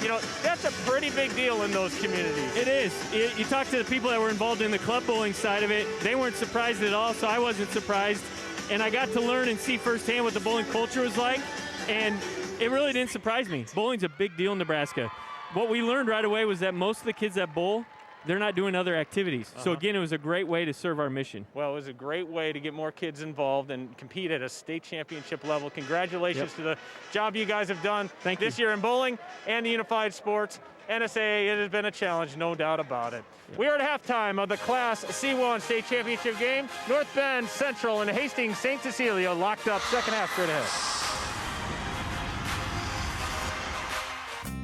you know, that's a pretty big deal in those communities. It is. You talk to the people that were involved in the club bowling side of it, they weren't surprised at all, so I wasn't surprised. And I got to learn and see firsthand what the bowling culture was like, and it really didn't surprise me. Bowling's a big deal in Nebraska. What we learned right away was that most of the kids that bowl, they're not doing other activities. So again, it was a great way to serve our mission. Well, it was a great way to get more kids involved and compete at a state championship level. Congratulations to the job you guys have done this year in bowling and the unified sports. NSAA, it has been a challenge, no doubt about it. We are at halftime of the Class C1 state championship game. North Bend Central and Hastings St. Cecilia locked up. Second half straight ahead.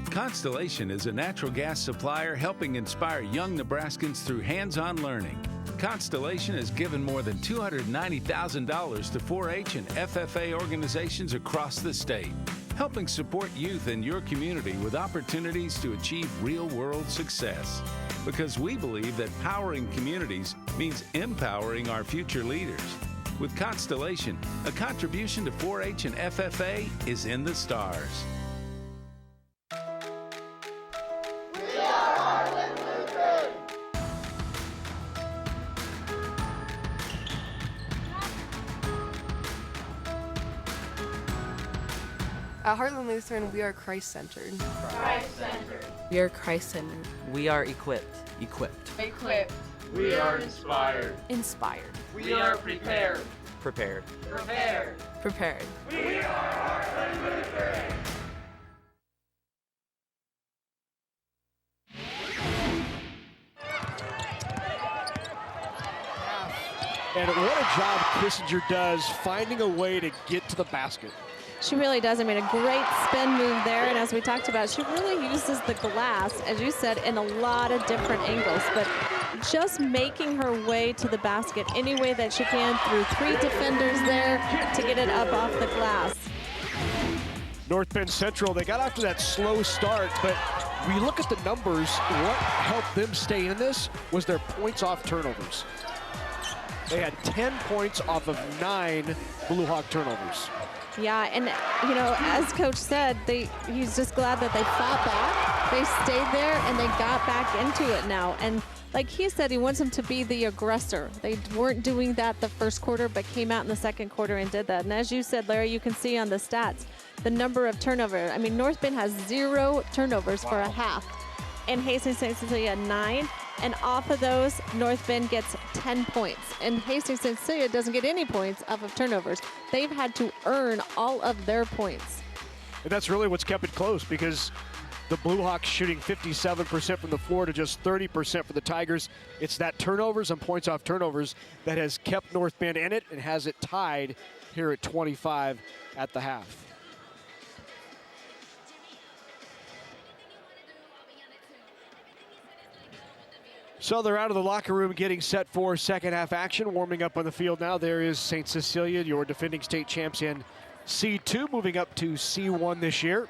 Constellation is a natural gas supplier helping inspire young Nebraskans through hands-on learning. Constellation has given more than $290,000 to 4-H and FFA organizations across the state, helping support youth in your community with opportunities to achieve real-world success. Because we believe that powering communities means empowering our future leaders. With Constellation, a contribution to 4-H and FFA is in the stars. At Heartland Lutheran, we are Christ-centered. Christ-centered. We are Christ-centered. We are equipped. Equipped. Equipped. We are inspired. Inspired. We are prepared. Prepared. Prepared. Prepared. We are Heartland Lutheran. And what a job Kissinger does finding a way to get to the basket. She really does. I mean, a great spin move there. And as we talked about, she really uses the glass, as you said, in a lot of different angles. But just making her way to the basket any way that she can through 3 defenders there to get it up off the glass. North Bend Central, they got off to that slow start, but we look at the numbers, what helped them stay in this was their points off turnovers. They had 10 points off of 9 Blue Hawk turnovers. Yeah, and you know, as Coach said, he's just glad that they fought back, they stayed there, and they got back into it now. And like he said, he wants them to be the aggressor. They weren't doing that the first quarter, but came out in the second quarter and did that. And as you said, Larry, you can see on the stats, the number of turnovers. I mean, North Bend has 0 turnovers for a half, and Hastings St. Cecilia 9. And off of those, North Bend gets 10 points. And Hastings St. Cecilia doesn't get any points off of turnovers. They've had to earn all of their points. And that's really what's kept it close, because the Blue Hawks shooting 57% from the floor to just 30% for the Tigers. It's that turnovers and points off turnovers that has kept North Bend in it and has it tied here at 25 at the half. So they're out of the locker room getting set for second half action. Warming up on the field now, there is St. Cecilia, your defending state champs in C2 moving up to C1 this year.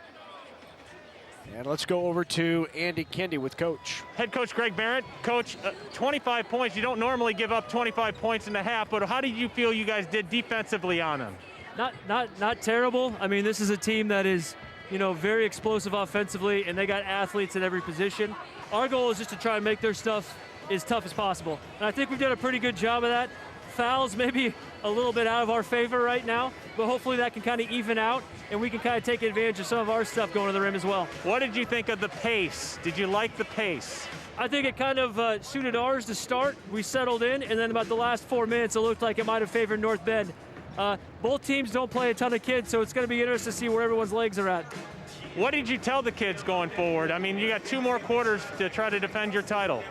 And let's go over to Andy Kendi with Coach. Head coach Greg Barrett. Coach, 25 points. You don't normally give up 25 points in a half, but how did you feel you guys did defensively on them? Not terrible. I mean, this is a team that is, very explosive offensively, and they got athletes at every position. Our goal is just to try and make their stuff as tough as possible. And I think we've done a pretty good job of that. Fouls maybe a little bit out of our favor right now, but hopefully that can kind of even out, and we can kind of take advantage of some of our stuff going to the rim as well. What did you think of the pace? Did you like the pace? I think it kind of suited ours to start. We settled in, and then about the last 4 minutes, it looked like it might have favored North Bend. Both teams don't play a ton of kids, so it's going to be interesting to see where everyone's legs are at. What did you tell the kids going forward? I mean, you got 2 more quarters to try to defend your title.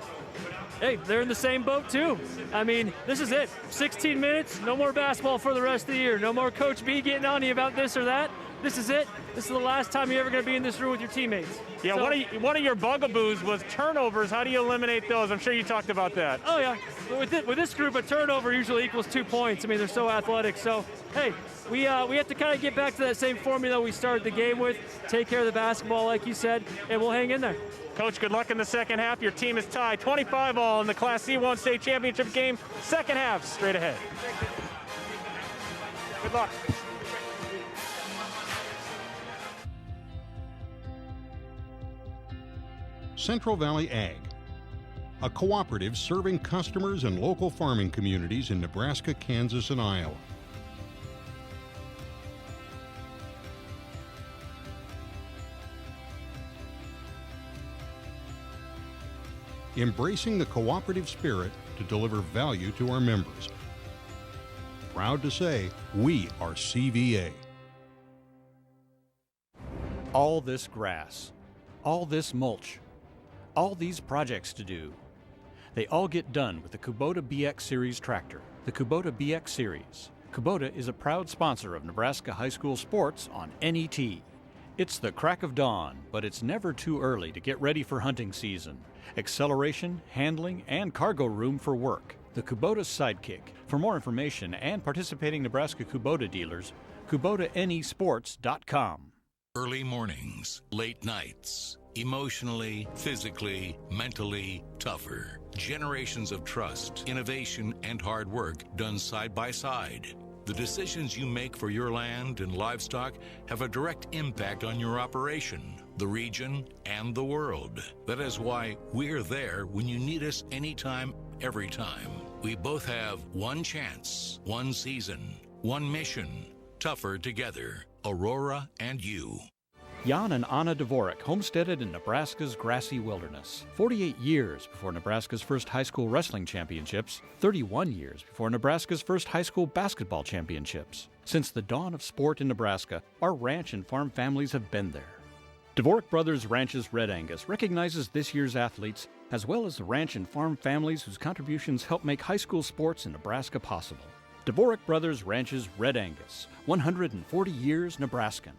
Hey, they're in the same boat too. I mean, this is it. 16 minutes, no more basketball for the rest of the year. No more Coach B getting on you about this or that. This is it. This is the last time you're ever going to be in this room with your teammates. Yeah, so, one of your bugaboos was turnovers. How do you eliminate those? I'm sure you talked about that. Oh, yeah. With this group, a turnover usually equals 2 points. I mean, they're so athletic. So, hey, we have to kind of get back to that same formula we started the game with, take care of the basketball, like you said, and we'll hang in there. Coach, good luck in the second half. Your team is tied 25-all in the Class C1 state championship game. Second half, straight ahead. Good luck. Central Valley Ag, a cooperative serving customers and local farming communities in Nebraska, Kansas, and Iowa. Embracing the cooperative spirit to deliver value to our members. Proud to say, we are CVA. All this grass, all this mulch, all these projects to do. They all get done with the Kubota BX Series tractor. The Kubota BX Series. Kubota is a proud sponsor of Nebraska high school sports on NET. It's the crack of dawn, but it's never too early to get ready for hunting season. Acceleration, handling, and cargo room for work. The Kubota's Sidekick. For more information and participating Nebraska Kubota dealers, KubotaNEsports.com. Early mornings, late nights, emotionally, physically, mentally tougher. Generations of trust, innovation, and hard work done side by side. The decisions you make for your land and livestock have a direct impact on your operation, the region, and the world. That is why we're there when you need us anytime, every time. We both have one chance, one season, one mission. Tougher together. Aurora and you. Jan and Anna Dvorak homesteaded in Nebraska's grassy wilderness. 48 years before Nebraska's first high school wrestling championships, 31 years before Nebraska's first high school basketball championships. Since the dawn of sport in Nebraska, our ranch and farm families have been there. Dvorak Brothers Ranch's Red Angus recognizes this year's athletes, as well as the ranch and farm families whose contributions help make high school sports in Nebraska possible. Dvorak Brothers Ranch's Red Angus, 140 years Nebraskan.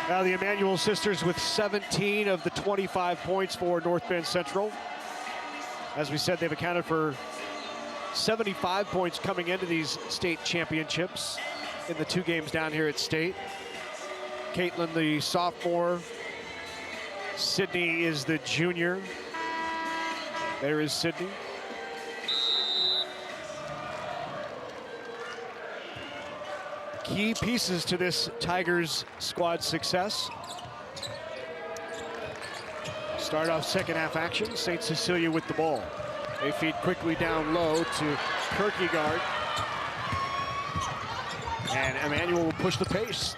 Now the Emanuel sisters with 17 of the 25 points for North Bend Central. As we said, they've accounted for 75 points coming into these state championships in the 2 games down here at state. Caitlin, the sophomore. Sydney is the junior. There is Sydney. Key pieces to this Tigers squad success. Start off second half action. St. Cecilia with the ball. They feed quickly down low to Kierkegaard. And Emanuel will push the pace.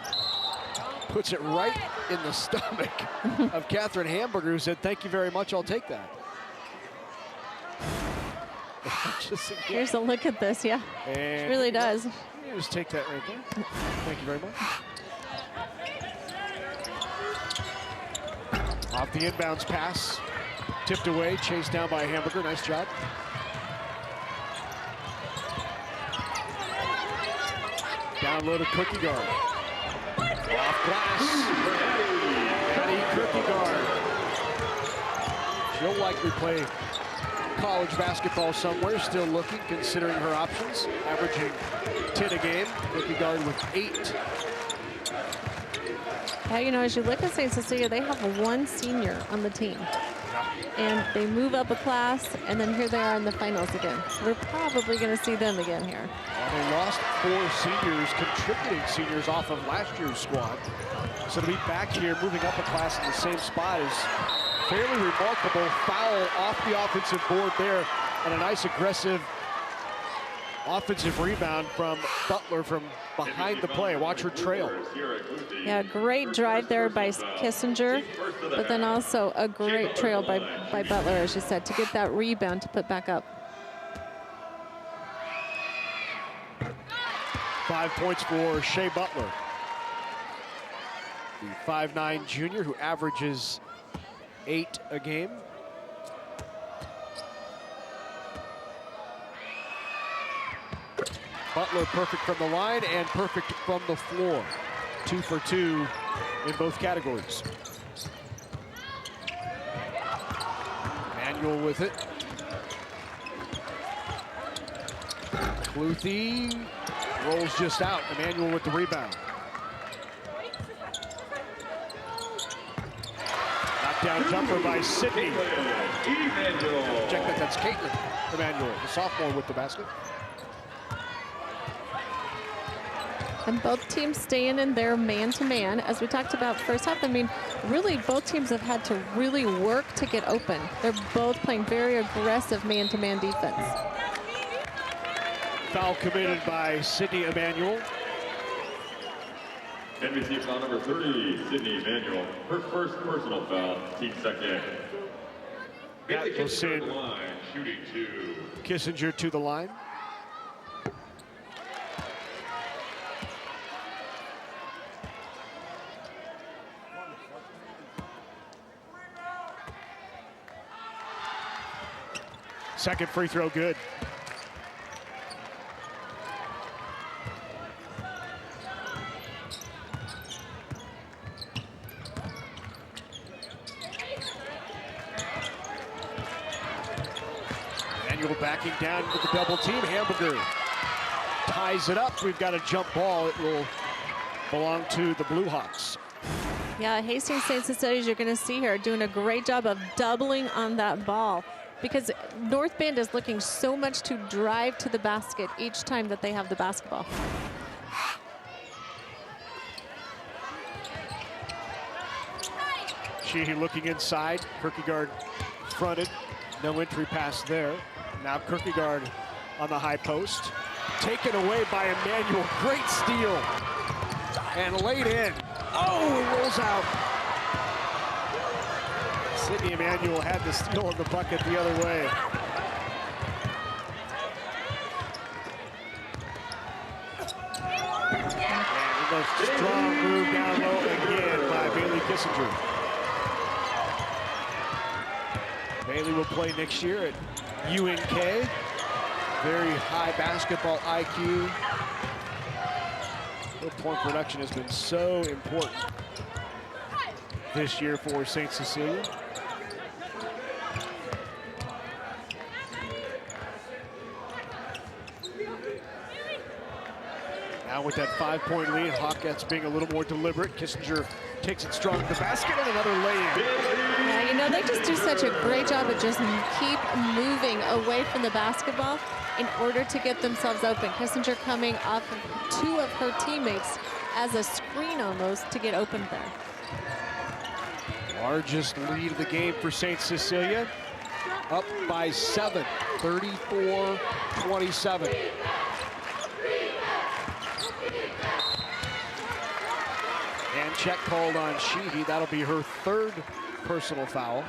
Puts it right in the stomach of Catherine Hamburger, who said, "Thank you very much, I'll take that." Here's a look at this, yeah. And it really does. Just take that right there. Thank you very much. Off the inbounds pass. Tipped away, chased down by Hamburger. Nice job. Down low to Kierkegaard. Off glass. Patty Kierkegaard. She'll likely play college basketball somewhere, still looking, considering her options, averaging 10 a game. Rookie guard with 8. Yeah, you know, as you look at St. Cecilia, they have one senior on the team. And they move up a class, and then here they are in the finals again. We're probably going to see them again here. Well, they lost 4 seniors, contributing seniors off of last year's squad. So to be back here, moving up a class in the same spot is fairly remarkable. Foul off the offensive board there, and a nice aggressive offensive rebound from Butler from behind the play. Watch her trail. Yeah, great drive there by Kissinger, but then also a great trail by Butler, as you said, to get that rebound to put back up. 5 points for Shea Butler, the 5'9" junior who averages 8 a game. Butler perfect from the line and perfect from the floor. 2 for 2 in both categories. Manuel with it. Cluthy rolls just out. Emmanuel with the rebound. Knockdown jumper by Sydney. Check that, that's Caitlin Emmanuel, the sophomore with the basket. And both teams staying in their man-to-man. As we talked about first half, I mean, really both teams have had to really work to get open. They're both playing very aggressive man-to-man defense. Foul committed by Sydney Emmanuel. NBC foul number 30, Sydney Emmanuel. Her first personal foul, team second. That will send shooting 2. Kissinger to the line. Second free throw good. Manuel backing down with the double team. Hamburger ties it up. We've got a jump ball. It will belong to the Blue Hawks. Yeah, Hastings St. Cecilia, you're going to see here, doing a great job of doubling on that ball, because North Bend is looking so much to drive to the basket each time that they have the basketball. Sheehy looking inside. Kierkegaard fronted. No entry pass there. Now Kierkegaard on the high post. Taken away by Emmanuel. Great steal. And laid in. Oh, it rolls out. Sydney Emmanuel had the steal in the bucket the other way. And a strong move down low again by Bailey Kissinger. Bailey will play next year at UNK. Very high basketball IQ. The point production has been so important this year for St. Cecilia. Now with that 5-point lead, Hawkettes being a little more deliberate. Kissinger takes it strong to the basket and another lay-in. Yeah, you know, they just do such a great job of just keep moving away from the basketball in order to get themselves open. Kissinger coming off of 2 of her teammates as a screen almost to get open there. Largest lead of the game for St. Cecilia. Up by 7, 34-27. And check called on Sheehy. That'll be her 3rd personal foul.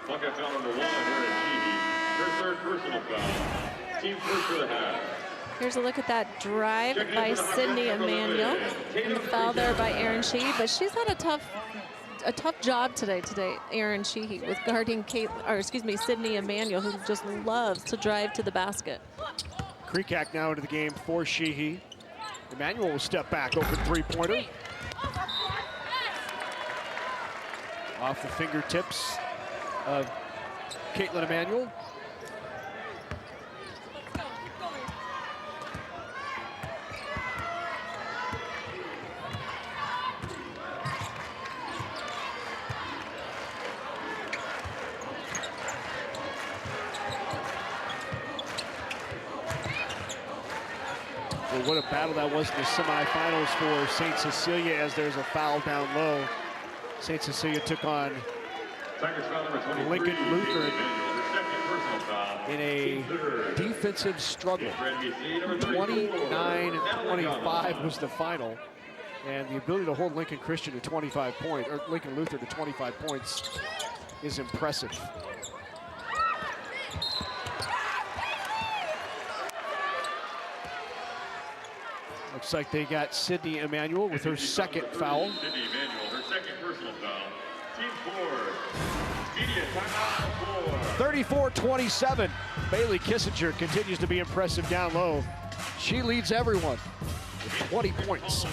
Bucket foul number 1, her 3rd personal foul. Team first for the half. Here's a look at that drive by Sydney Emmanuel, and the foul there by Erin Sheehy. But she's had a tough job today, Erin Sheehy, with guarding Sydney Emmanuel, who just loves to drive to the basket. Kreekak now into the game for Sheehy. Emmanuel will step back, open 3-pointer. Off the fingertips of Caitlin Emanuel. Well, what a battle that was in the semifinals for St. Cecilia as there's a foul down low. St. Cecilia took on Lincoln Lutheran in a defensive struggle. 29-25 was the final. And the ability to hold Lincoln Christian to 25 points, or Lincoln Lutheran to 25 points is impressive. Looks like they got Sydney Emanuel with her second foul. Sydney Emanuel, her second personal foul. Team 4. Media timeout 34-27. Bailey Kissinger continues to be impressive down low. She leads everyone with 20 points.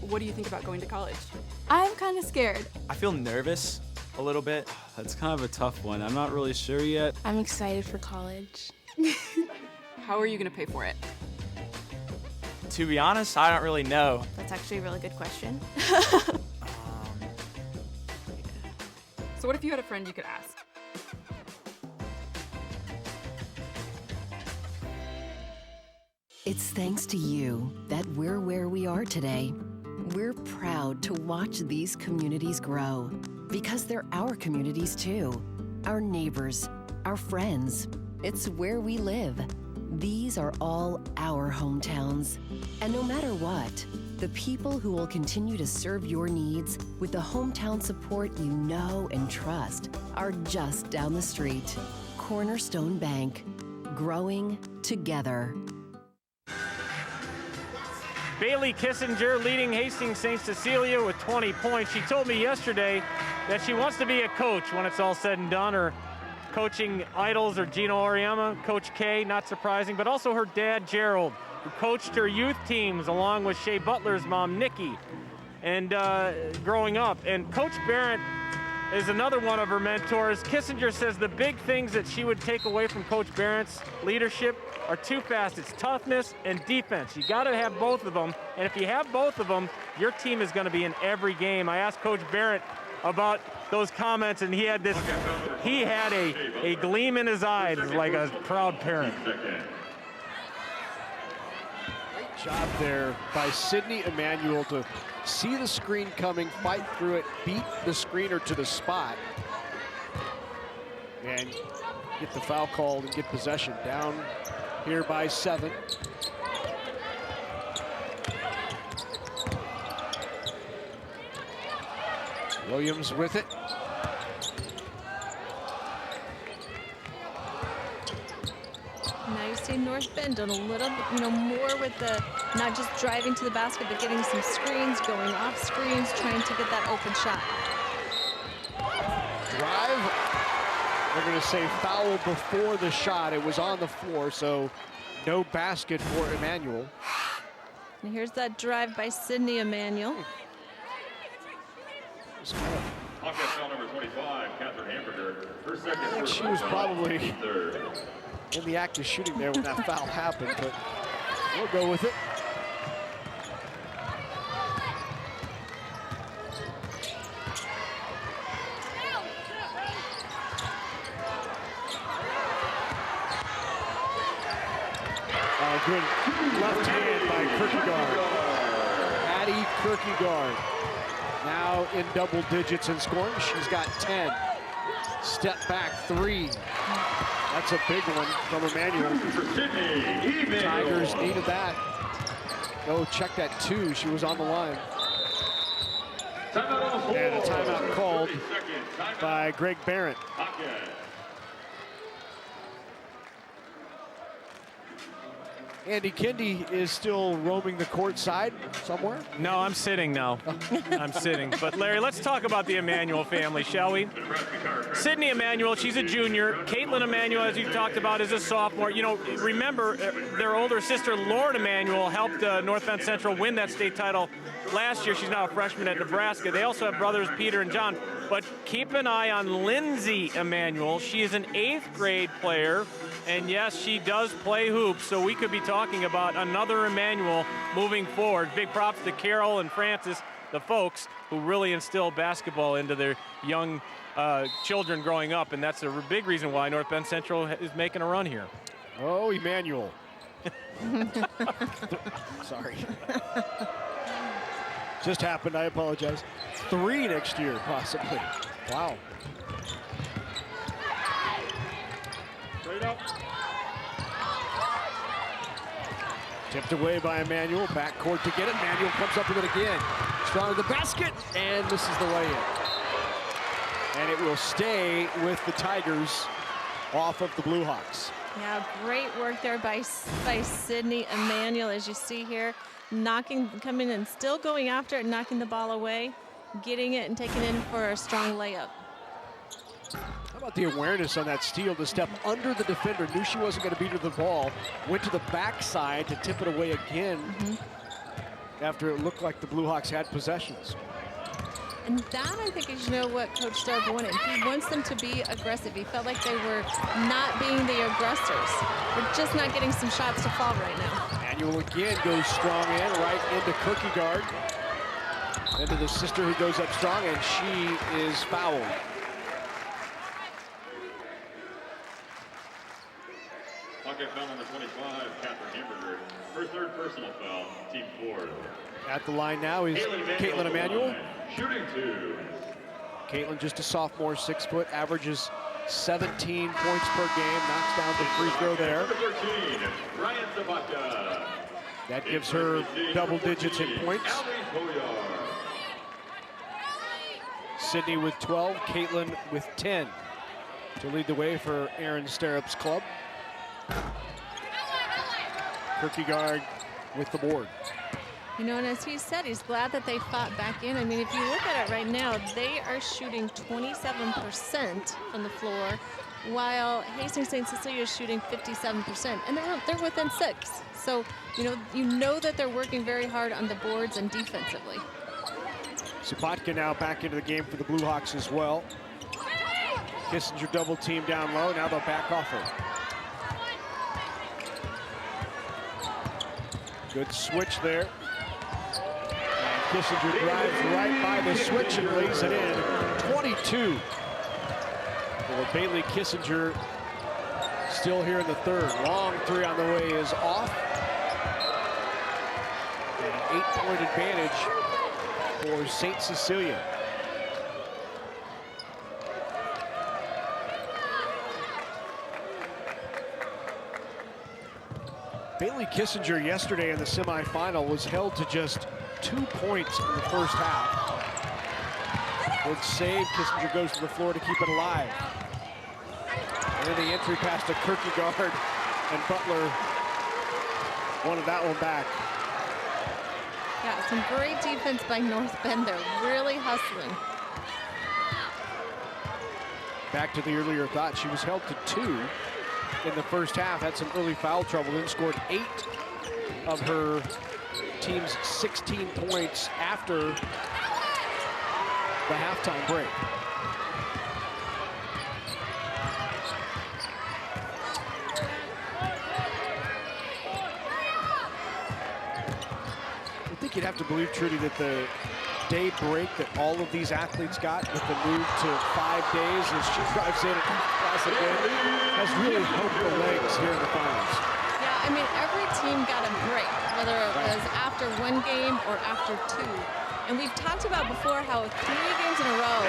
What do you think about going to college? I'm kind of scared. I feel nervous a little bit. That's kind of a tough one. I'm not really sure yet. I'm excited for college. How are you going to pay for it? To be honest, I don't really know. That's actually a really good question. So what if you had a friend you could ask? It's thanks to you that we're where we are today. We're proud to watch these communities grow because they're our communities too. Our neighbors, our friends. It's where we live. These are all our hometowns. And no matter what, the people who will continue to serve your needs with the hometown support you know and trust are just down the street. Cornerstone Bank, growing together. Bailey Kissinger leading Hastings St. Cecilia with 20 points. She told me yesterday that she wants to be a coach when it's all said and done. Her coaching idols are Gino Oriema, Coach K, not surprising, but also her dad, Gerald, who coached her youth teams along with Shea Butler's mom, Nikki, and growing up. And Coach Barrett is another one of her mentors. Kissinger says the big things that she would take away from Coach Barrett's leadership are two facets, toughness and defense. You got to have both of them, and if you have both of them, your team is going to be in every game. I asked Coach Barrett about those comments, and he had a gleam in his eyes like a proud parent. Great job there by Sydney Emanuel to see the screen coming, fight through it, beat the screener to the spot, and get the foul called and get possession. Down here by 7. Williams with it. Now you see North Bend doing a little bit, more with the, not just driving to the basket, but getting some screens, going off screens, trying to get that open shot. Drive. They're going to say foul before the shot. It was on the floor, so no basket for Emanuel. And here's that drive by Sydney Emanuel. Hawkettes foul number 25, Catherine Hamburger. Her second. I think she was probably in the act of shooting there when that foul happened, but we'll go with it. Good left hand by Kierkegaard. Addie Kierkegaard now in double digits in scoring. She's got 10. Step back 3. That's a big one from Emanuel. Tigers needed that. Go check that 2. She was on the line. And a timeout called by Greg Barrett. Andy Kendi is still roaming the court side somewhere. No, I'm sitting now. I'm sitting. But Larry, let's talk about the Emanuel family, shall we? Sydney Emanuel, she's a junior. Caitlin Emanuel, as you talked about, is a sophomore. You know, remember, their older sister, Lauren Emanuel, helped North Bend Central win that state title last year. She's now a freshman at Nebraska. They also have brothers Peter and John. But keep an eye on Lindsay Emanuel. She is an 8th grade player. And yes, she does play hoops, so we could be talking about another Emanuel moving forward. Big props to Carol and Francis, the folks who really instill basketball into their young children growing up, and that's a big reason why North Bend Central is making a run here. Oh, Emanuel. Sorry. Just happened, I apologize. 3 next year, possibly. Wow. Tipped away by Emanuel, backcourt to get it. Emanuel comes up with it again. Strong to the basket, and misses the way in. And it will stay with the Tigers off of the Blue Hawks. Yeah, great work there by Sydney Emanuel, as you see here. Coming and still going after it, knocking the ball away, getting it and taking it in for a strong layup. How about the awareness on that steal to step under the defender, knew she wasn't going to beat her the ball, went to the backside to tip it away again after it looked like the Blue Hawks had possessions. And that, I think, is, you know, what Coach Stark wanted. He wants them to be aggressive. He felt like they were not being the aggressors. They're just not getting some shots to fall right now. Emanuel again goes strong in, right into Kierkegaard. Into the sister who goes up strong, and she is fouled. Hawkette foul number 25, Catherine Hamburger. Her 3rd personal foul, team 4. At the line now is Caitlin Emanuel. Shooting 2. Caitlin, just a sophomore, 6 foot, averages 17 points per game, knocks down the free throw there. Number 13, Ryan Zapata. That gives her double digits in points. Sydney with 12, Caitlin with 10 to lead the way for Aaron Starup's club. Kierkegaard with the board. You know, and as he said, he's glad that they fought back in. I mean, if you look at it right now, they are shooting 27% from the floor, while Hastings St. Cecilia is shooting 57%, and they're within 6. So, you know that they're working very hard on the boards and defensively. Sapatka now back into the game for the Blue Hawks as well. Kissinger double team down low. Now they'll back off her. Good switch there. And Kissinger drives right by the switch and lays it in. 22. Well, Bailey Kissinger still here in the 3rd. Long 3 on the way is off. And an 8-point advantage for St. Cecilia. Bailey Kissinger yesterday in the semifinal was held to just 2 points in the first half. Good save, Kissinger goes to the floor to keep it alive. And then the entry pass to Kierkegaard, and Butler wanted that one back. Yeah, some great defense by North Bend. They're really hustling. Back to the earlier thought, she was held to 2 in the first half, had some early foul trouble, then scored 8 of her team's 16 points after the halftime break. I think you'd have to believe, Trudy, that the day break that all of these athletes got with the move to 5 days as she drives in has really helped the legs here in the finals. Yeah, I mean, every team got a break, whether it was after 1 game or after 2. And we've talked about before how 3 games in a row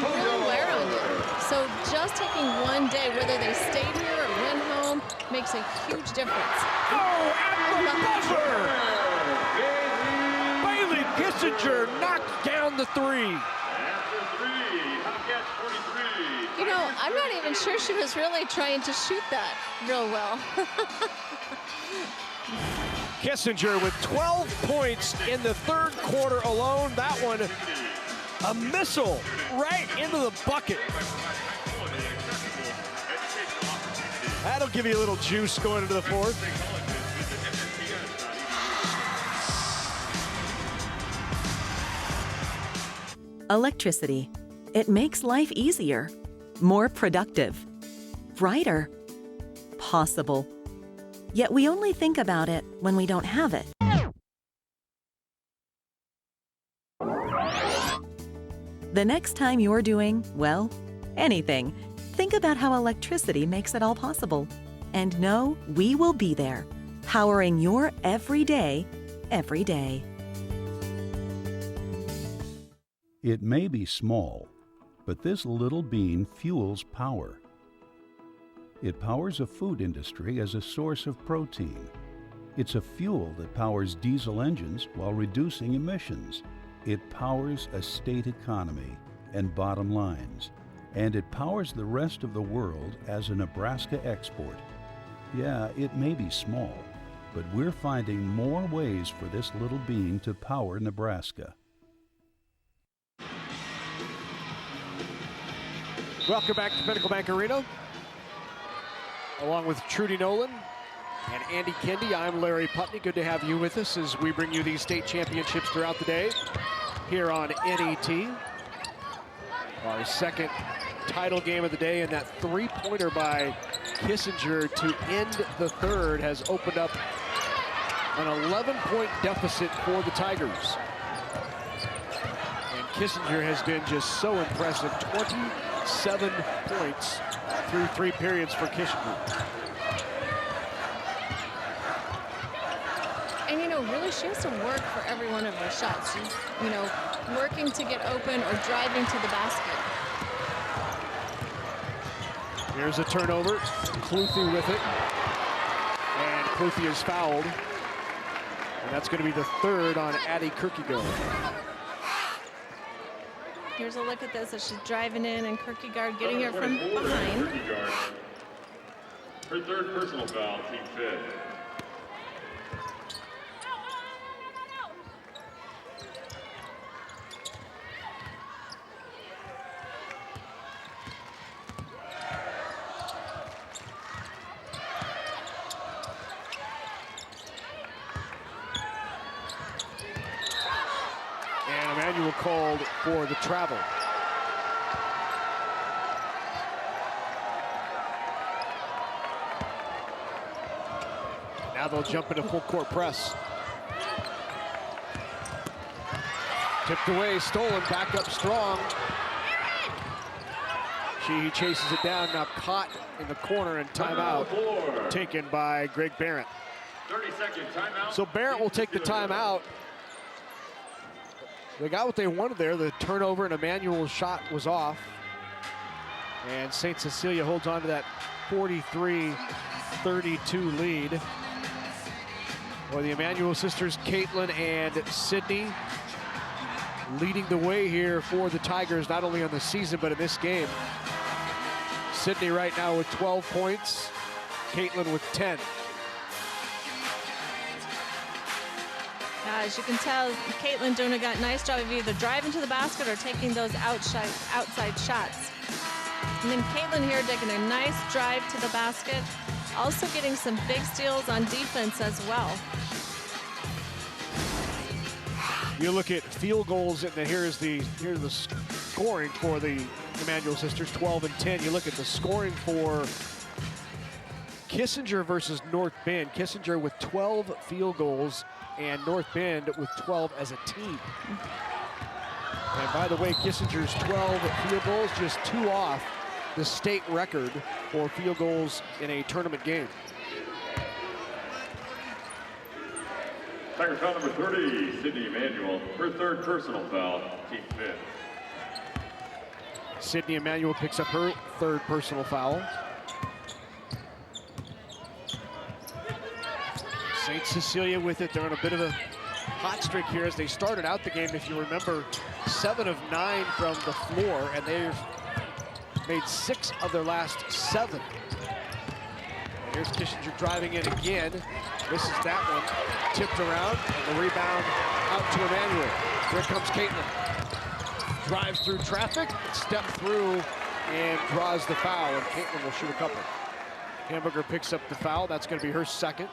can really wear on you. So just taking 1 day, whether they stayed here or went home, makes a huge difference. Oh, at the buzzer! Bailey Kissinger knocks down the 3. You know, I'm not even sure she was really trying to shoot that real well. Kissinger with 12 points in the third quarter alone. That one, a missile right into the bucket. That'll give you a little juice going into the fourth. Electricity. It makes life easier, more productive, brighter, possible. Yet we only think about it when we don't have it. The next time you're doing, well, anything, think about how electricity makes it all possible. And know we will be there, powering your everyday, every day. It may be small, but this little bean fuels power. It powers a food industry as a source of protein. It's a fuel that powers diesel engines while reducing emissions. It powers a state economy and bottom lines. And it powers the rest of the world as a Nebraska export. Yeah, it may be small, but we're finding more ways for this little bean to power Nebraska. Welcome back to Pinnacle Bank Arena. Along with Trudy Nolan and Andy Kendi, I'm Larry Putney. Good to have you with us as we bring you these state championships throughout the day here on NET. Our second title game of the day, and that three-pointer by Kissinger to end the third has opened up an 11-point deficit for the Tigers. And Kissinger has been just so impressive. 27 points through 3 periods for Kissinger. And, really she has to work for every one of her shots. She's, working to get open or driving to the basket. Here's a turnover. Cluthy with it. And Cluthy is fouled. And that's going to be the third on Addie Kierkegaard. Here's a look at this as she's driving in and Kierkegaard getting her from behind. Her third personal foul, team fifth. Emmanuel called for the travel. Now they'll jump into full court press. Tipped away, stolen, back up strong. She chases it down, now caught in the corner, and timeout taken by Greg Barrett. 30-second timeout. So Barrett will take the timeout. They got what they wanted there. The turnover and Emmanuel's shot was off. And St. Cecilia holds on to that 43-32 lead. Well, the Emmanuel sisters, Caitlin and Sydney, leading the way here for the Tigers, not only on the season, but in this game. Sydney right now with 12 points, Caitlin with 10. As you can tell, Caitlin doing a nice job of either driving to the basket or taking those outside shots. And then Caitlin here taking a nice drive to the basket, also getting some big steals on defense as well. You look at field goals, and here's the scoring for the Emmanuel sisters, 12 and 10. You look at the scoring for Kissinger versus North Bend. Kissinger with 12 field goals, and North Bend with 12 as a team. And by the way, Kissinger's 12 field goals, just 2 off the state record for field goals in a tournament game. Tiger foul number 30, Sydney Emmanuel. Her third personal foul, team fifth. Sydney Emmanuel picks up her third personal foul. St. Cecilia with it. They're on a bit of a hot streak here as they started out the game. If you remember, 7 of 9 from the floor, and they've made 6 of their last 7. And Here's Kissinger driving in again. Misses that one. Tipped around, and the rebound out to Emmanuel. Here comes Caitlin. Drives through traffic, step through, and draws the foul, and Caitlin will shoot a couple. Hamburger picks up the foul. That's going to be her second.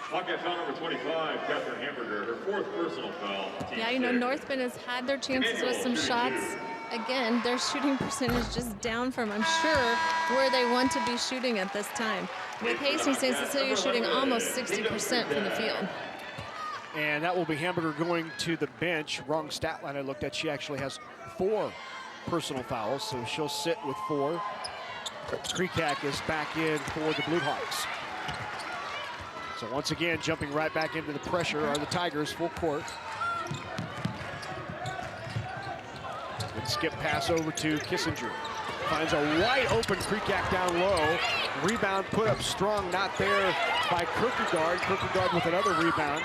Hawkette foul number 25, Catherine Hamburger, her fourth personal foul. Yeah, you know, North Bend has had their chances with some shots. Again, their shooting percentage just down from, I'm sure, where they want to be shooting at this time. With Hastings and Cecilia shooting almost 60% from the field. And that will be Hamburger going to the bench. Wrong stat line I looked at. She actually has 4 personal fouls, so she'll sit with 4. Kreekak is back in for the Blue Hawks. So once again, jumping right back into the pressure are the Tigers, full court. Good skip pass over to Kissinger. Finds a wide open Kreekak down low. Rebound put up strong, not there by Kierkegaard. Kierkegaard with another rebound.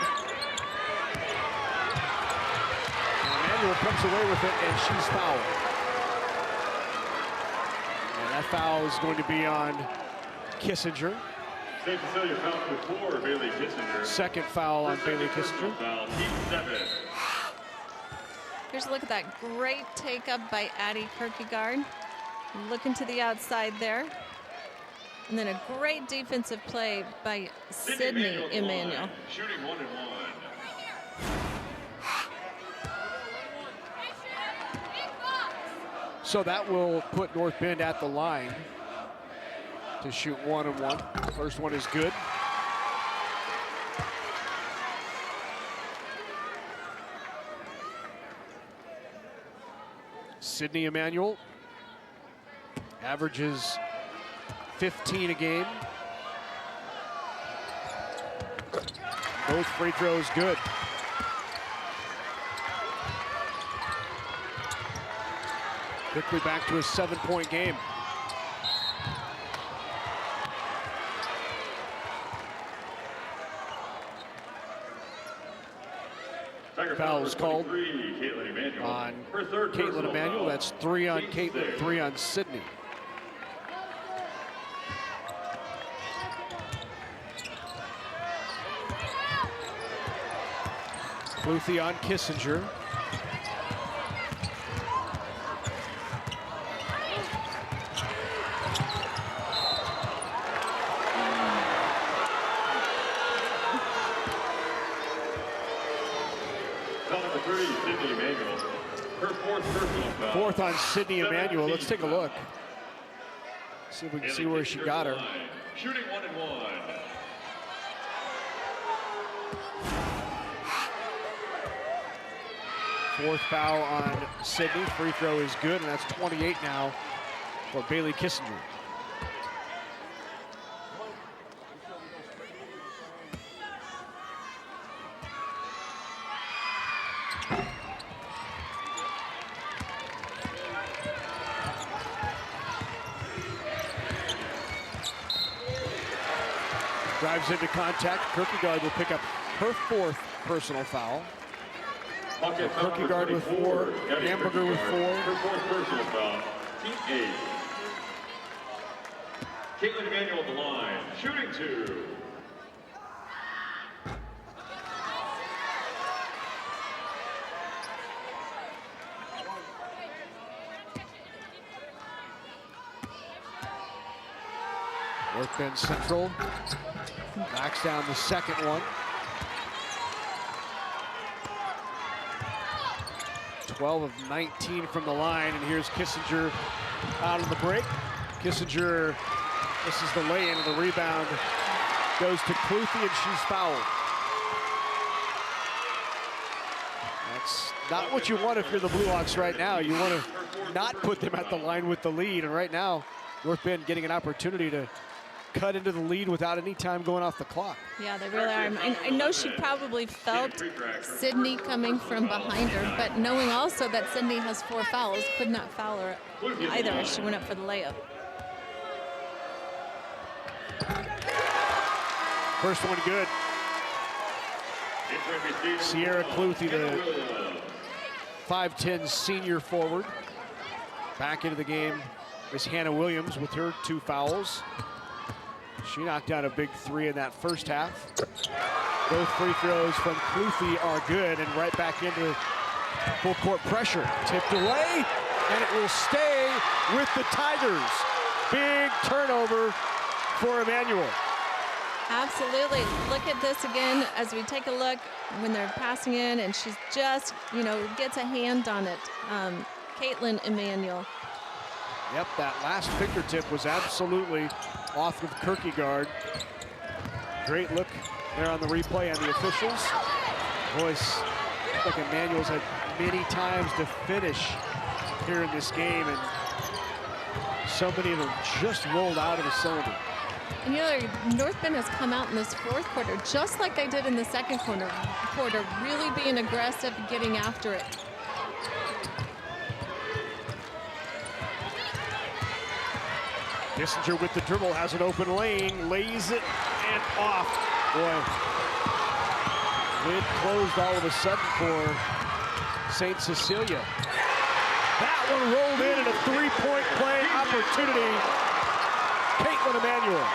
And Emmanuel comes away with it, and she's fouled. And that foul is going to be on Kissinger. St. Cecilia foul number 4, Bailey Kissinger. Second foul on Bailey Kissinger. Foul, team 7. Here's a look at that great take up by Addie Kierkegaard. Looking to the outside there. And then a great defensive play by Sydney Emmanuel. Shooting 1-1. So that will put North Bend at the line to shoot 1-1. First one is good. Sydney Emmanuel averages 15 a game. Both free throws good. Quickly back to a 7-point game. Foul is called on Caitlin Emmanuel. That's 3 on Caitlin, 3 on Sydney. Cluthy on Kissinger. Fourth on Sydney Emmanuel. Let's take a look. See if we can see where she got her. Shooting 1-1. Fourth foul on Sydney. Free throw is good, and that's 28 now for Bailey Kissinger. Drives into contact. Kierkegaard will pick up her 4th personal foul. So Kierkegaard with 4, Hamburger with 4. Her 4th personal foul, team 8. Caitlin Emmanuel at the line, shooting 2. North Bend Central knocks down the second one. 12 of 19 from the line, and here's Kissinger out on the break. Kissinger, this is the lay-in, and the rebound goes to Cluthy, and she's fouled. That's not what you want if you're the Blue Hawks right now. You want to not put them at the line with the lead, and right now, North Bend getting an opportunity to cut into the lead without any time going off the clock. Yeah, they really are. I know she probably felt Sydney coming from behind her, but knowing also that Sydney has 4 fouls, could not foul her either as she went up for the layup. First one good. Sierra Cluthy, the 5'10" senior forward, back into the game is Hannah Williams with her 2 fouls. She knocked down a big 3 in that first half. Both free throws from Cluthy are good, and right back into full court pressure. Tipped away, and it will stay with the Tigers. Big turnover for Emmanuel. Absolutely. Look at this again as we take a look when they're passing in, and she's just, gets a hand on it. Caitlin Emmanuel. Yep, that last fingertip was absolutely off of Kierkegaard. Great look there on the replay and the officials. Boys, look, Emmanuel's had many times to finish here in this game, and so many of them just rolled out of the cylinder. And North Bend has come out in this fourth quarter, just like they did in the second quarter, really being aggressive, getting after it. Kissinger with the dribble, has an open lane, lays it, and off. Boy, lid closed all of a sudden for St. Cecilia. That one rolled in and a 3-point play opportunity. Caitlin Emmanuel.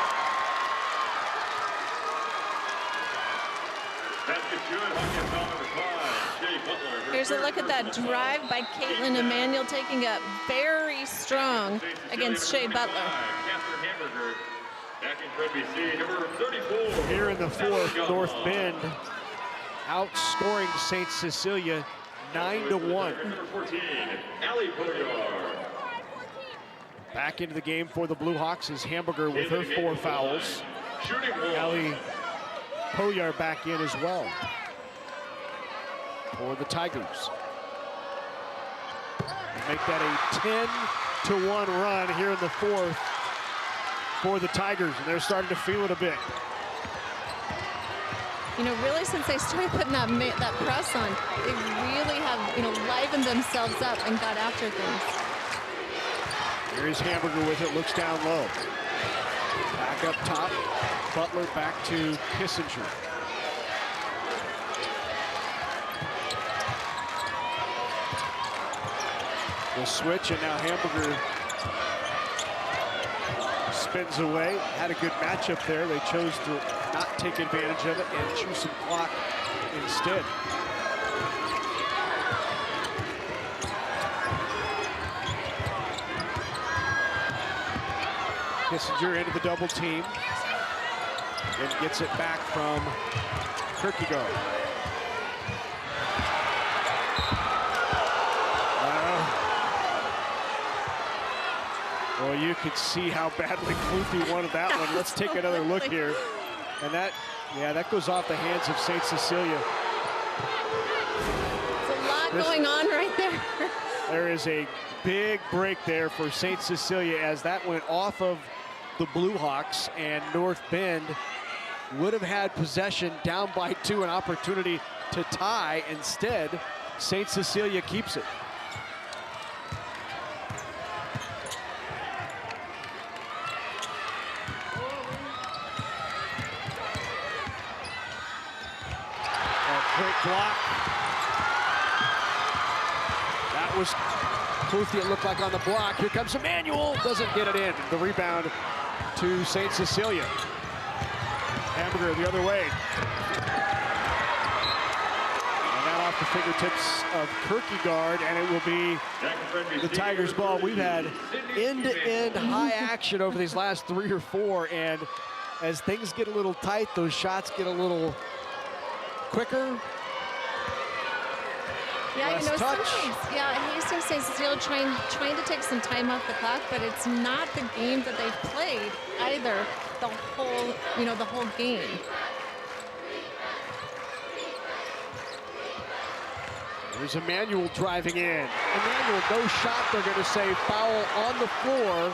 Here's a look at that drive by Caitlin Emmanuel, taking up very strong against Shea Butler. Here in the fourth, North Bend outscoring St. Cecilia 9-1. Back into the game for the Blue Hawks is Hamburger with her 4 fouls. Allie Poyar back in as well for the Tigers. Make that a 10-1 run here in the fourth for the Tigers, and they're starting to feel it a bit. Really since they started putting that press on, they really have, livened themselves up and got after things. Here's Hamburger with it, looks down low. Back up top, Butler back to Kissinger. The switch, and now Hamburger spins away. Had a good matchup there. They chose to not take advantage of it and choose some clock instead. Kissinger into the double team and gets it back from Kierkegaard. Well, you could see how badly Cluthy wanted that one. Let's take another look here. And that goes off the hands of St. Cecilia. There's a lot going on right there. There is a big break there for St. Cecilia as that went off of the Blue Hawks, and North Bend would have had possession down by 2, an opportunity to tie. Instead, St. Cecilia keeps it. Great block. That was Cluthy, it looked like on the block. Here comes Emmanuel, doesn't get it in. The rebound to St. Cecilia. Hamburger the other way. And now off the fingertips of Kierkegaard, and it will be the Tigers' ball. We've had end-to-end high action over these last 3 or 4, and as things get a little tight, those shots get a little quicker. Yeah, sometimes, Hastings St. Cecilia trying to take some time off the clock, but it's not the game that they've played either the whole game. There's Emmanuel driving in. Emmanuel, no shot. They're going to say foul on the floor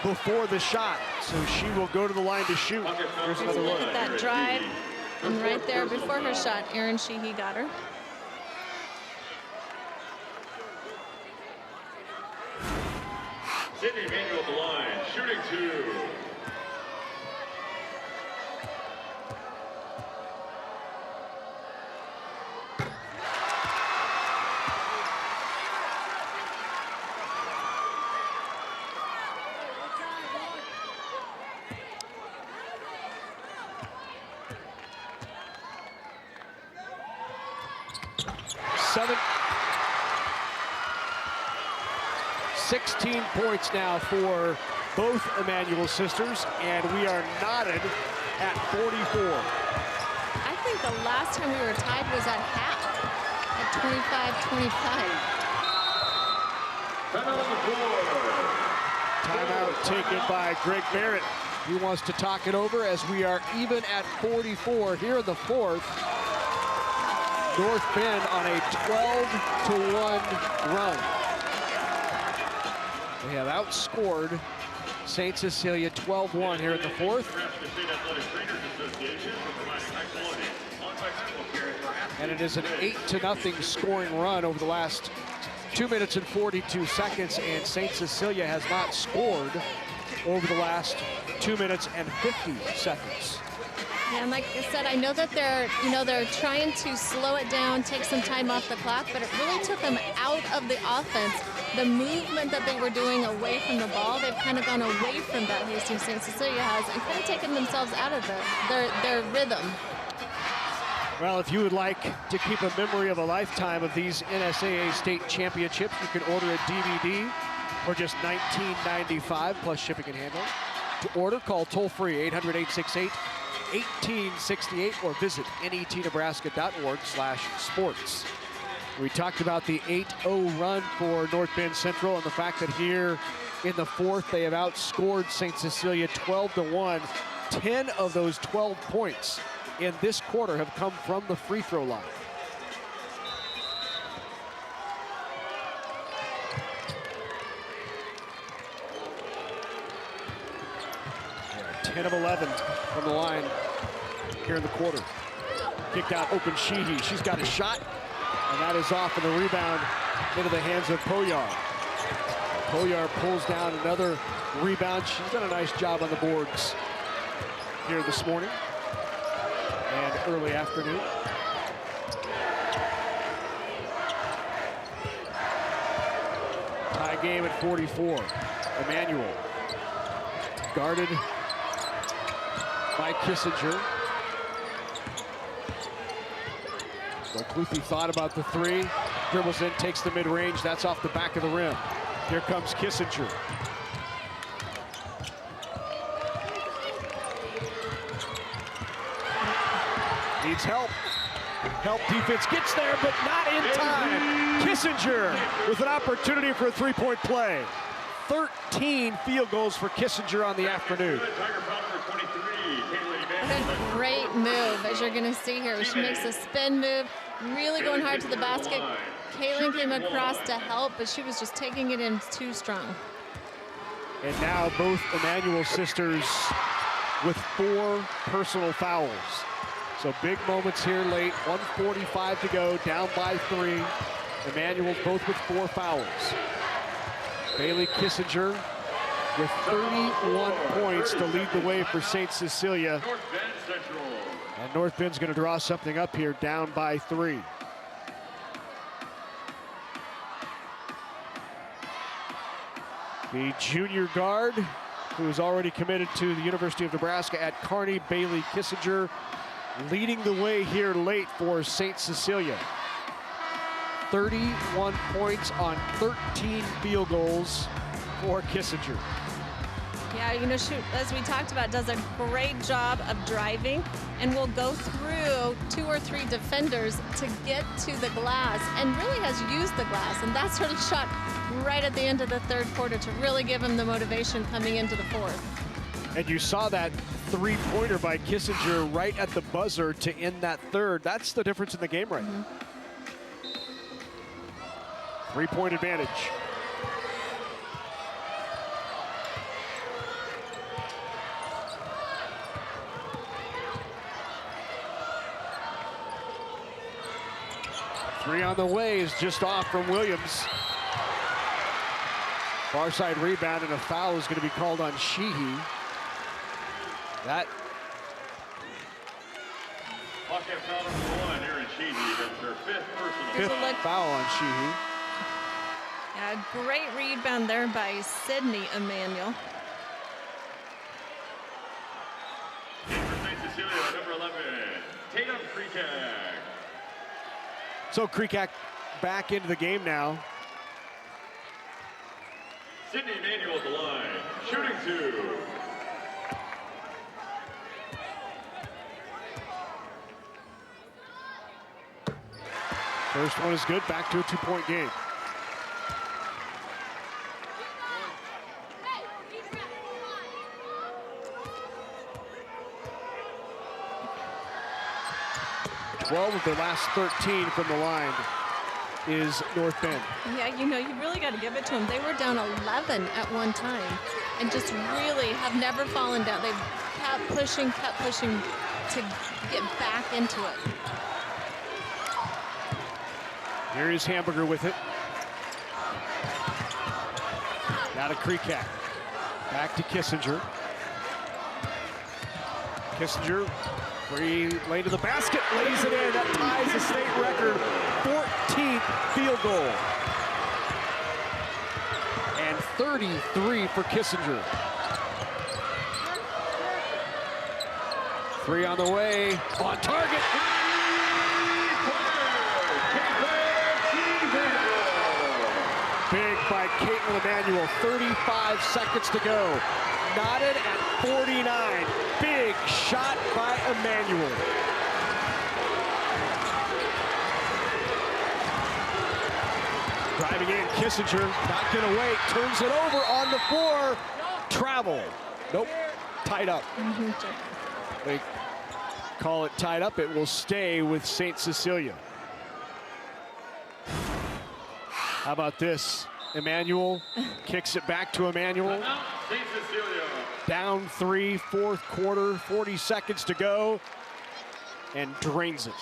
before the shot. So she will go to the line to shoot. Here's another look at that drive. And right there before her shot, Erin Sheehy got her. Sydney Emmanuel at the line, shooting 2. 7. 16 points now for both Emanuel sisters, and we are knotted at 44. I think the last time we were tied was at half, at 25-25. Timeout taken by Greg Barrett. He wants to talk it over as we are even at 44 here in the fourth. North Bend on a 12-1 run. They have outscored St. Cecilia 12-1 here in the fourth. And it is an 8-0 scoring run over the last 2 minutes and 42 seconds, and St. Cecilia has not scored over the last 2 minutes and 50 seconds. Yeah, and like I said, I know that they're trying to slow it down, take some time off the clock, but it really took them out of the offense. The movement that they were doing away from the ball, they've kind of gone away from that, Hastings St. Cecilia has, and kind of taken themselves out of their rhythm. Well, if you would like to keep a memory of a lifetime of these NSAA state championships, you can order a DVD for just $19.95 plus shipping and handling. To order, call toll-free 800-868-1868 or visit netnebraska.org/sports. We talked about the 8-0 run for North Bend Central and the fact that here in the fourth they have outscored St. Cecilia 12-1. 10 of those 12 points in this quarter have come from the free throw line. Yeah, 10 of 11 from the line here in the quarter. Kicked out open Sheehy. She's got a shot, and that is off, and the rebound into the hands of Poyar. Poyar pulls down another rebound. She's done a nice job on the boards here this morning and early afternoon. Tie game at 44. Emanuel guarded by Kissinger. So Cluthy thought about the three, dribbles in, takes the mid-range. That's off the back of the rim. Here comes Kissinger. Needs help. Help defense gets there, but not in time. Kissinger with an opportunity for a three-point play. 13 field goals for Kissinger on the afternoon. What a great move, as you're going to see here. She makes a spin move, really going hard to the basket. Kaylin came across to help, but she was just taking it in too strong. And now both Emanuel sisters with 4 personal fouls. So big moments here late, 1:45 to go, down by 3. Emanuel's both with 4 fouls. Bailey Kissinger with 31 points to lead the way for St. Cecilia. And North Bend's going to draw something up here, down by 3. The junior guard, who is already committed to the University of Nebraska at Kearney, Bailey Kissinger, leading the way here late for St. Cecilia. 31 points on 13 field goals for Kissinger. Yeah, you know, she, as we talked about, does a great job of driving and will go through 2 or 3 defenders to get to the glass, and really has used the glass. And that sort of shot right at the end of the third quarter to really give him the motivation coming into the fourth. And you saw that three-pointer by Kissinger right at the buzzer to end that third. That's the difference in the game right now. 3-point advantage. Three on the way is just off from Williams. Far side rebound, and a foul is going to be called on Sheehy. That. Hawkette foul number 1 here in Sheehy. That's her 5th personal. Fifth foul on Sheehy. Yeah, great rebound there by Sydney Emanuel. In for St. Cecilia, number 11, Tatum Kreekak. So Kreekak back into the game now. Sydney Emanuel at the line, shooting 2. First one is good, back to a 2-point game. Twelve of their last 13 from the line is North Bend. Yeah, you know, you really got to give it to them. They were down 11 at one time and just really have never fallen down. They've kept pushing to get back into it. Here is Hamburger with it. Now to Kreekak. Back to Kissinger. Kissinger, free lane to the basket, lays it in. That ties the state record, 14th field goal. And 33 for Kissinger. 3 on the way, on target. Big by Caitlin Emanuel, 35 seconds to go. Knotted at 49. Big shot by Emanuel. Driving in, Kissinger, not gonna wait, turns it over on the floor. Travel. Nope, tied up. They call it tied up. It will stay with St. Cecilia. How about this? Emanuel kicks it back to Emanuel. Down 3, fourth quarter, 40 seconds to go, and drains it.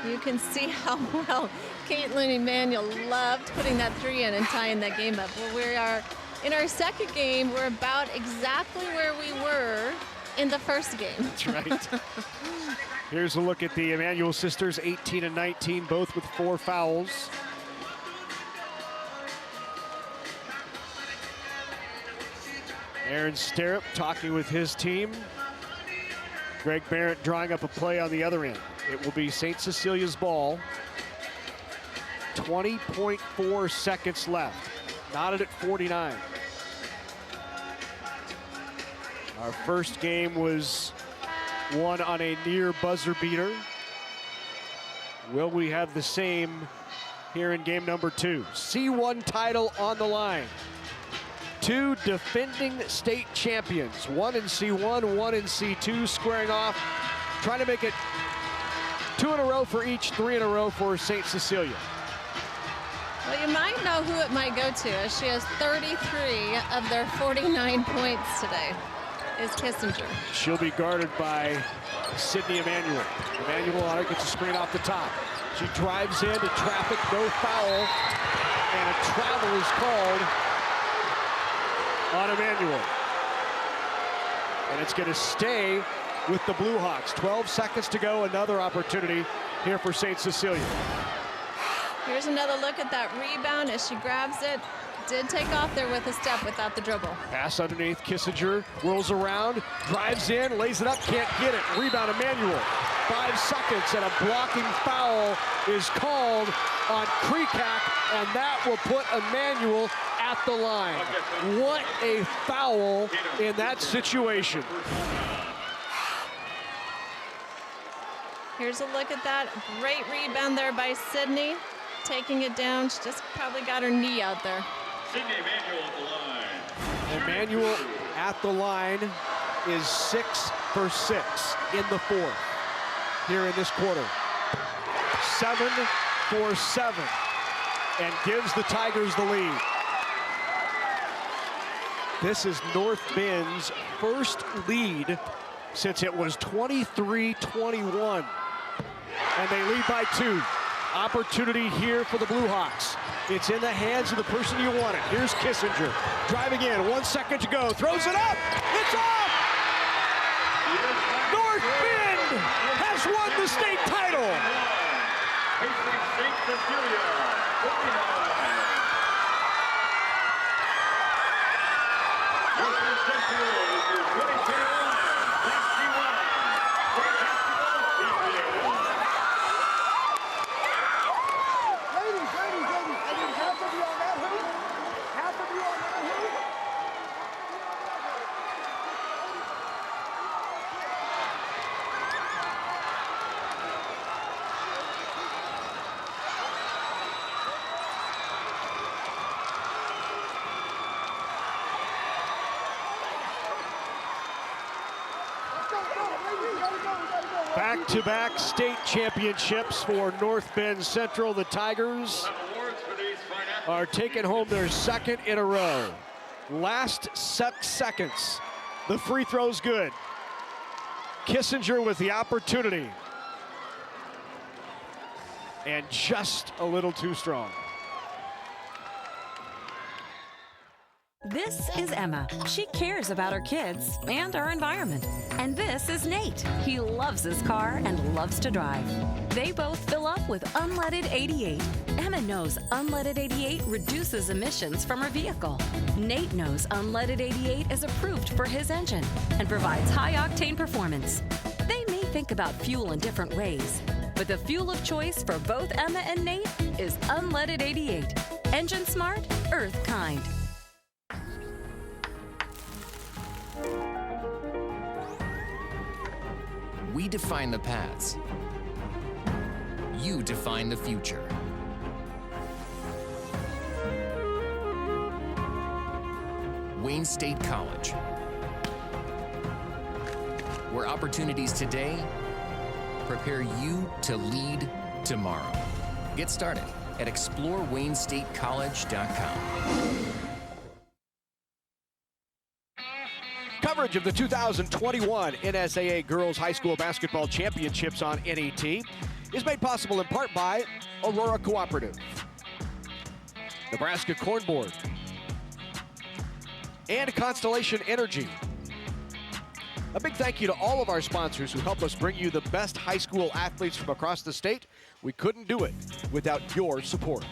You can see how well Caitlin Emanuel loved putting that 3 in and tying that game up. Well, we are in our second game. We're about exactly where we were in the first game. That's right. Here's a look at the Emanuel sisters, 18 and 19, both with 4 fouls. Aaron Sterup talking with his team. Greg Barrett drawing up a play on the other end. It will be St. Cecilia's ball. 20.4 seconds left. Knotted at 49. Our first game was won on a near buzzer beater. Will we have the same here in game number 2? C1 title on the line. 2 defending state champions. 1 in C1, 1 in C2, squaring off, trying to make it 2 in a row for each, 3 in a row for St. Cecilia. Well, you might know who it might go to, as she has 33 of their 49 points today, is Kissinger. She'll be guarded by Sydney Emanuel. Emanuel on it, gets a screen off the top. She drives into traffic, no foul, and a travel is called on Emanuel. And it's going to stay with the Blue Hawks. 12 seconds to go, another opportunity here for St. Cecilia. Here's another look at that rebound as she grabs it. Did take off there with a step without the dribble. Pass underneath, Kissinger rolls around, drives in, lays it up, can't get it. Rebound, Emanuel. 5 seconds and a blocking foul is called on Kreekak, and that will put Emanuel at the line. What a foul in that situation. Here's a look at that. Great rebound there by Sydney. Taking it down, she just probably got her knee out there. Sydney Emanuel at the line. Emanuel at the line is 6 for 6 in the fourth here in this quarter. 7 for 7 and gives the Tigers the lead. This is North Bend's first lead since it was 23-21. And they lead by 2. Opportunity here for the Blue Hawks. It's in the hands of the person you want it. Here's Kissinger driving in, 1 second to go, throws it up, it's off! North Bend has won the state title! St. Cecilia, 49. Back-to-back state championships for North Bend Central. The Tigers are taking home their second in a row. Last seconds. The free throw's good. Kissinger with the opportunity. And just a little too strong. This is Emma. She cares about her kids and our environment. And this is Nate. He loves his car and loves to drive. They both fill up with Unleaded 88. Emma knows Unleaded 88 reduces emissions from her vehicle. Nate knows Unleaded 88 is approved for his engine and provides high-octane performance. They may think about fuel in different ways, but the fuel of choice for both Emma and Nate is Unleaded 88. Engine smart, earth kind. We define the paths. You define the future. Wayne State College, where opportunities today prepare you to lead tomorrow. Get started at ExploreWayneStateCollege.com. Coverage of the 2021 NSAA Girls High School Basketball Championships on NET is made possible in part by Aurora Cooperative, Nebraska Corn Board, and Constellation Energy. A big thank you to all of our sponsors who help us bring you the best high school athletes from across the state. We couldn't do it without your support.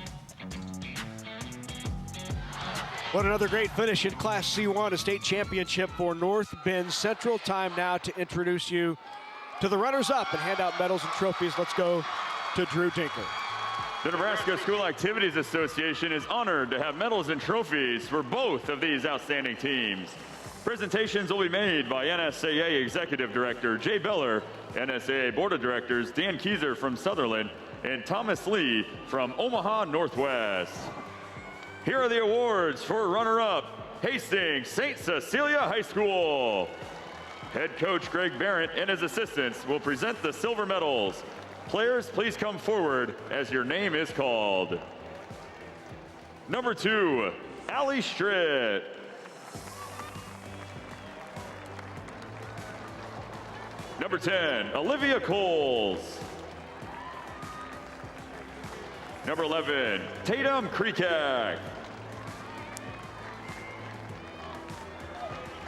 What another great finish in Class C1, a state championship for North Bend Central. Time now to introduce you to the runners-up and hand out medals and trophies. Let's go to Drew Dinker. The Nebraska School Activities Association is honored to have medals and trophies for both of these outstanding teams. Presentations will be made by NSAA Executive Director Jay Beller, NSAA Board of Directors Dan Kieser from Sutherland, and Thomas Lee from Omaha Northwest. Here are the awards for runner-up, Hastings St. Cecilia High School. Head coach Greg Barrett and his assistants will present the silver medals. Players, please come forward as your name is called. Number 2, Allie Stritt. Number 10, Olivia Coles. Number 11, Tatum Kreekak.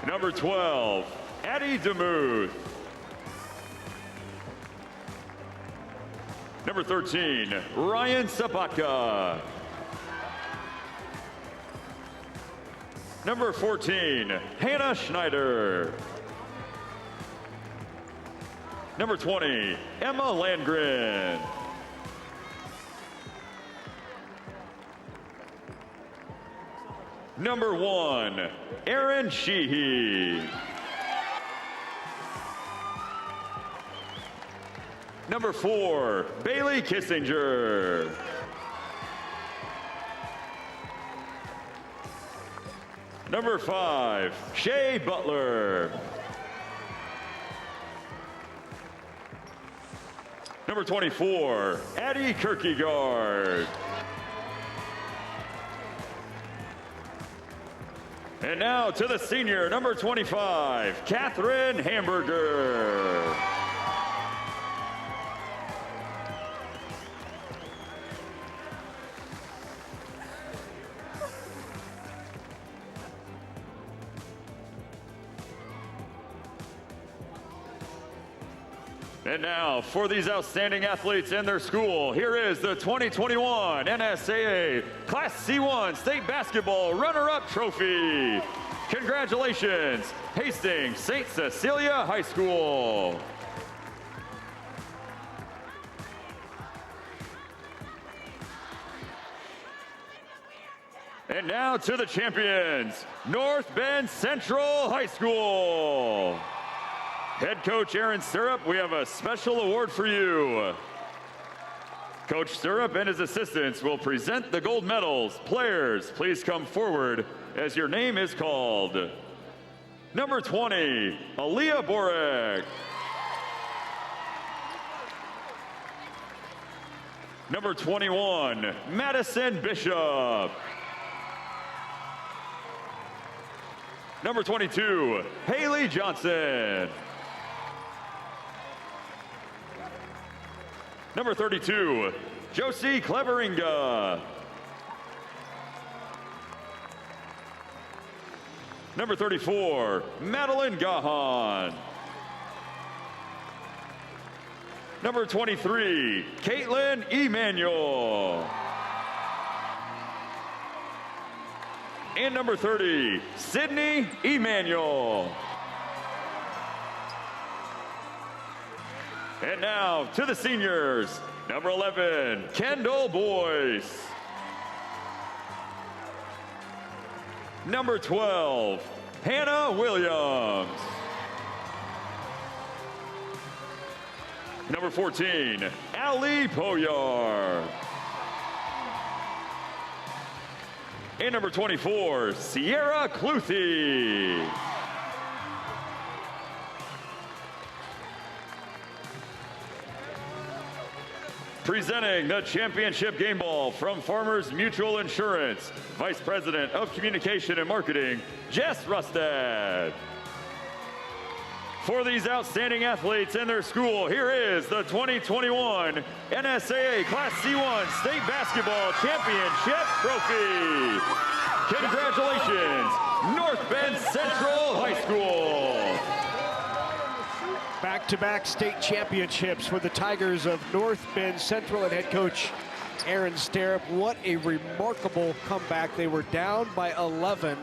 Number 12, Addie DeMuth. Number 13, Ryan Sabaka. Number 14, Hannah Schneider. Number 20, Emma Landgren. Number 1, Aaron Sheehy. Number 4, Bailey Kissinger. Number 5, Shay Butler. Number 24, Addie Kierkegaard. And now to the senior, number 25, Catherine Hamburger. And now, for these outstanding athletes and their school, here is the 2021 NSAA Class C1 State Basketball Runner-Up Trophy. Congratulations, Hastings St. Cecilia High School. And now to the champions, North Bend Central High School. Head coach Aaron Stirrup, we have a special award for you. Coach Stirrup and his assistants will present the gold medals. Players, please come forward as your name is called. Number 20, Aaliyah Borek. Number 21, Madison Bishop. Number 22, Haley Johnson. Number 32, Josie Cleveringa. Number 34, Madeline Gahan. Number 23, Caitlin Emanuel. And number 30, Sydney Emanuel. And now to the seniors. Number 11, Kendall Boyce. Number 12, Hannah Williams. Number 14, Ali Poyar. And number 24, Sierra Cluthy. Presenting the championship game ball from Farmers Mutual Insurance, Vice President of Communication and Marketing, Jess Rustad. For these outstanding athletes and their school, here is the 2021 NSAA Class C1 State Basketball Championship Trophy. Congratulations, North Bend Central High School. Back-to-back state championships for the Tigers of North Bend Central and head coach Aaron Stirrup. What a remarkable comeback. They were down by 11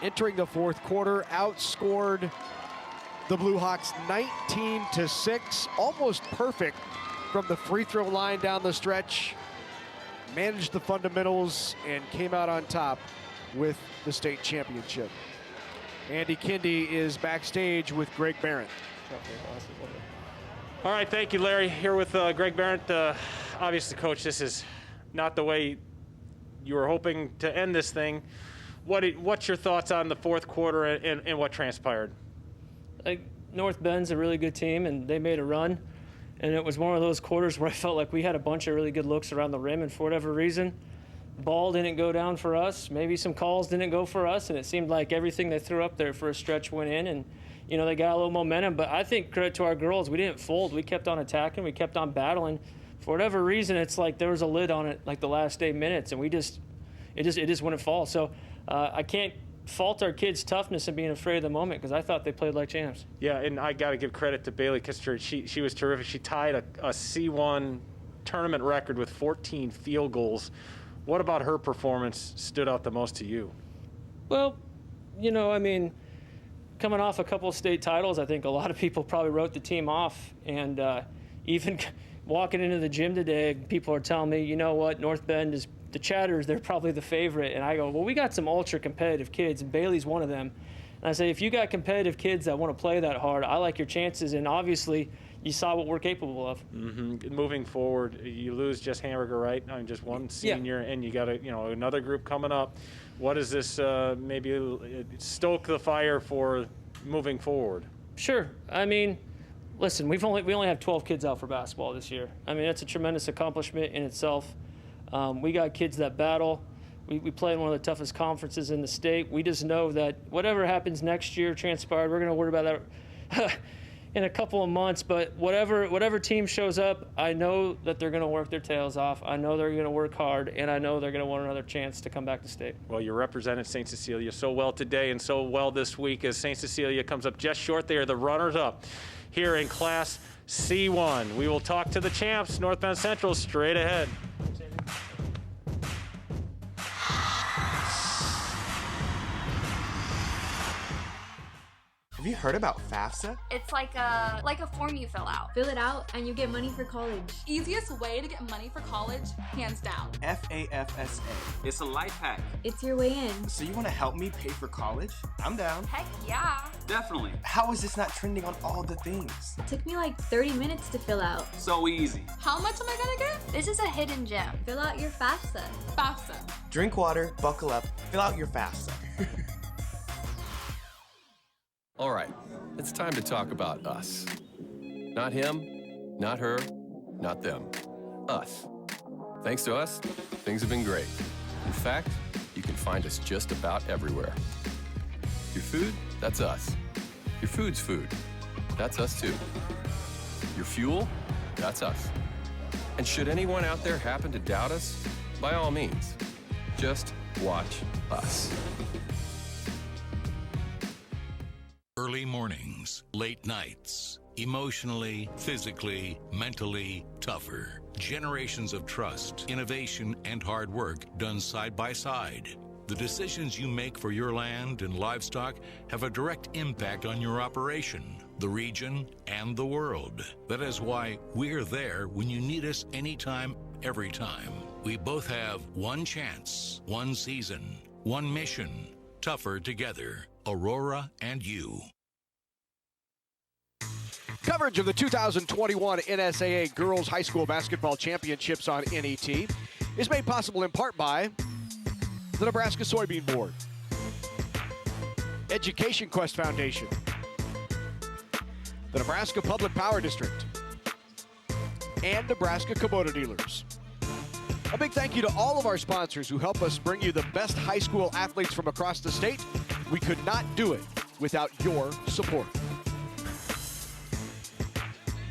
entering the fourth quarter, outscored the Blue Hawks 19-6, almost perfect from the free throw line down the stretch, managed the fundamentals, and came out on top with the state championship. Andy Kindy is backstage with Greg Barrett. All right, thank you, Larry. Here with Greg Barrett. Obviously, Coach, this is not the way you were hoping to end this thing. What's your thoughts on the fourth quarter and what transpired? North Bend's a really good team, and they made a run. And it was one of those quarters where I felt like we had a bunch of really good looks around the rim, and for whatever reason, ball didn't go down for us. Maybe some calls didn't go for us, and it seemed like everything they threw up there for a stretch went in, and you know, they got a little momentum. But I think credit to our girls, we didn't fold. We kept on attacking. We kept on battling. For whatever reason, it's like there was a lid on it like the last 8 minutes, and it just wouldn't fall. So I can't fault our kids' toughness and being afraid of the moment, because I thought they played like champs. Yeah, and I got to give credit to Bailey Kissinger. She was terrific. She tied a C1 tournament record with 14 field goals. What about her performance stood out the most to you? Well, you know, I mean, coming off a couple of state titles, I think a lot of people probably wrote the team off. And even walking into the gym today, people are telling me, you know what, North Bend is the Chatters, they're probably the favorite. And I go, well, we got some ultra-competitive kids, and Bailey's one of them. And I say, if you got competitive kids that want to play that hard, I like your chances. And obviously, you saw what we're capable of. Mm-hmm. Moving forward, you lose Jess Hamburger, right? I mean, just one senior, and you got another group coming up. What does this maybe stoke the fire for moving forward? Sure. I mean, listen, we only have 12 kids out for basketball this year. I mean, that's a tremendous accomplishment in itself. We got kids that battle. We play in one of the toughest conferences in the state. We just know that whatever happens next year transpired. We're going to worry about that in a couple of months. But whatever team shows up, I know that they're going to work their tails off. I know they're going to work hard, and I know they're going to want another chance to come back to state. Well, you represented St. Cecilia so well today and so well this week as St. Cecilia comes up just short. They are the runners-up here in Class C1. We will talk to the champs, North Bend Central, straight ahead. Have you heard about FAFSA? It's like a form you fill out. Fill it out and you get money for college. Easiest way to get money for college, hands down. FAFSA. It's a life hack. It's your way in. So you want to help me pay for college? I'm down. Heck yeah. Definitely. How is this not trending on all the things? It took me like 30 minutes to fill out. So easy. How much am I gonna get? This is a hidden gem. Fill out your FAFSA. FAFSA. Drink water, buckle up, fill out your FAFSA. All right, it's time to talk about us. Not him, not her, not them. Us. Thanks to us, things have been great. In fact, you can find us just about everywhere. Your food, that's us. Your food's food, that's us too. Your fuel, that's us. And should anyone out there happen to doubt us, by all means, just watch us. Early mornings, late nights, emotionally, physically, mentally tougher. Generations of trust, innovation, and hard work done side by side. The decisions you make for your land and livestock have a direct impact on your operation, the region, and the world. That is why we're there when you need us anytime, every time. We both have one chance, one season, one mission. Tougher together. Aurora and you. Coverage of the 2021 NSAA Girls High School Basketball Championships on NET is made possible in part by the Nebraska Soybean Board, Education Quest Foundation, the Nebraska Public Power District, and Nebraska Kubota Dealers. A big thank you to all of our sponsors who help us bring you the best high school athletes from across the state. We could not do it without your support.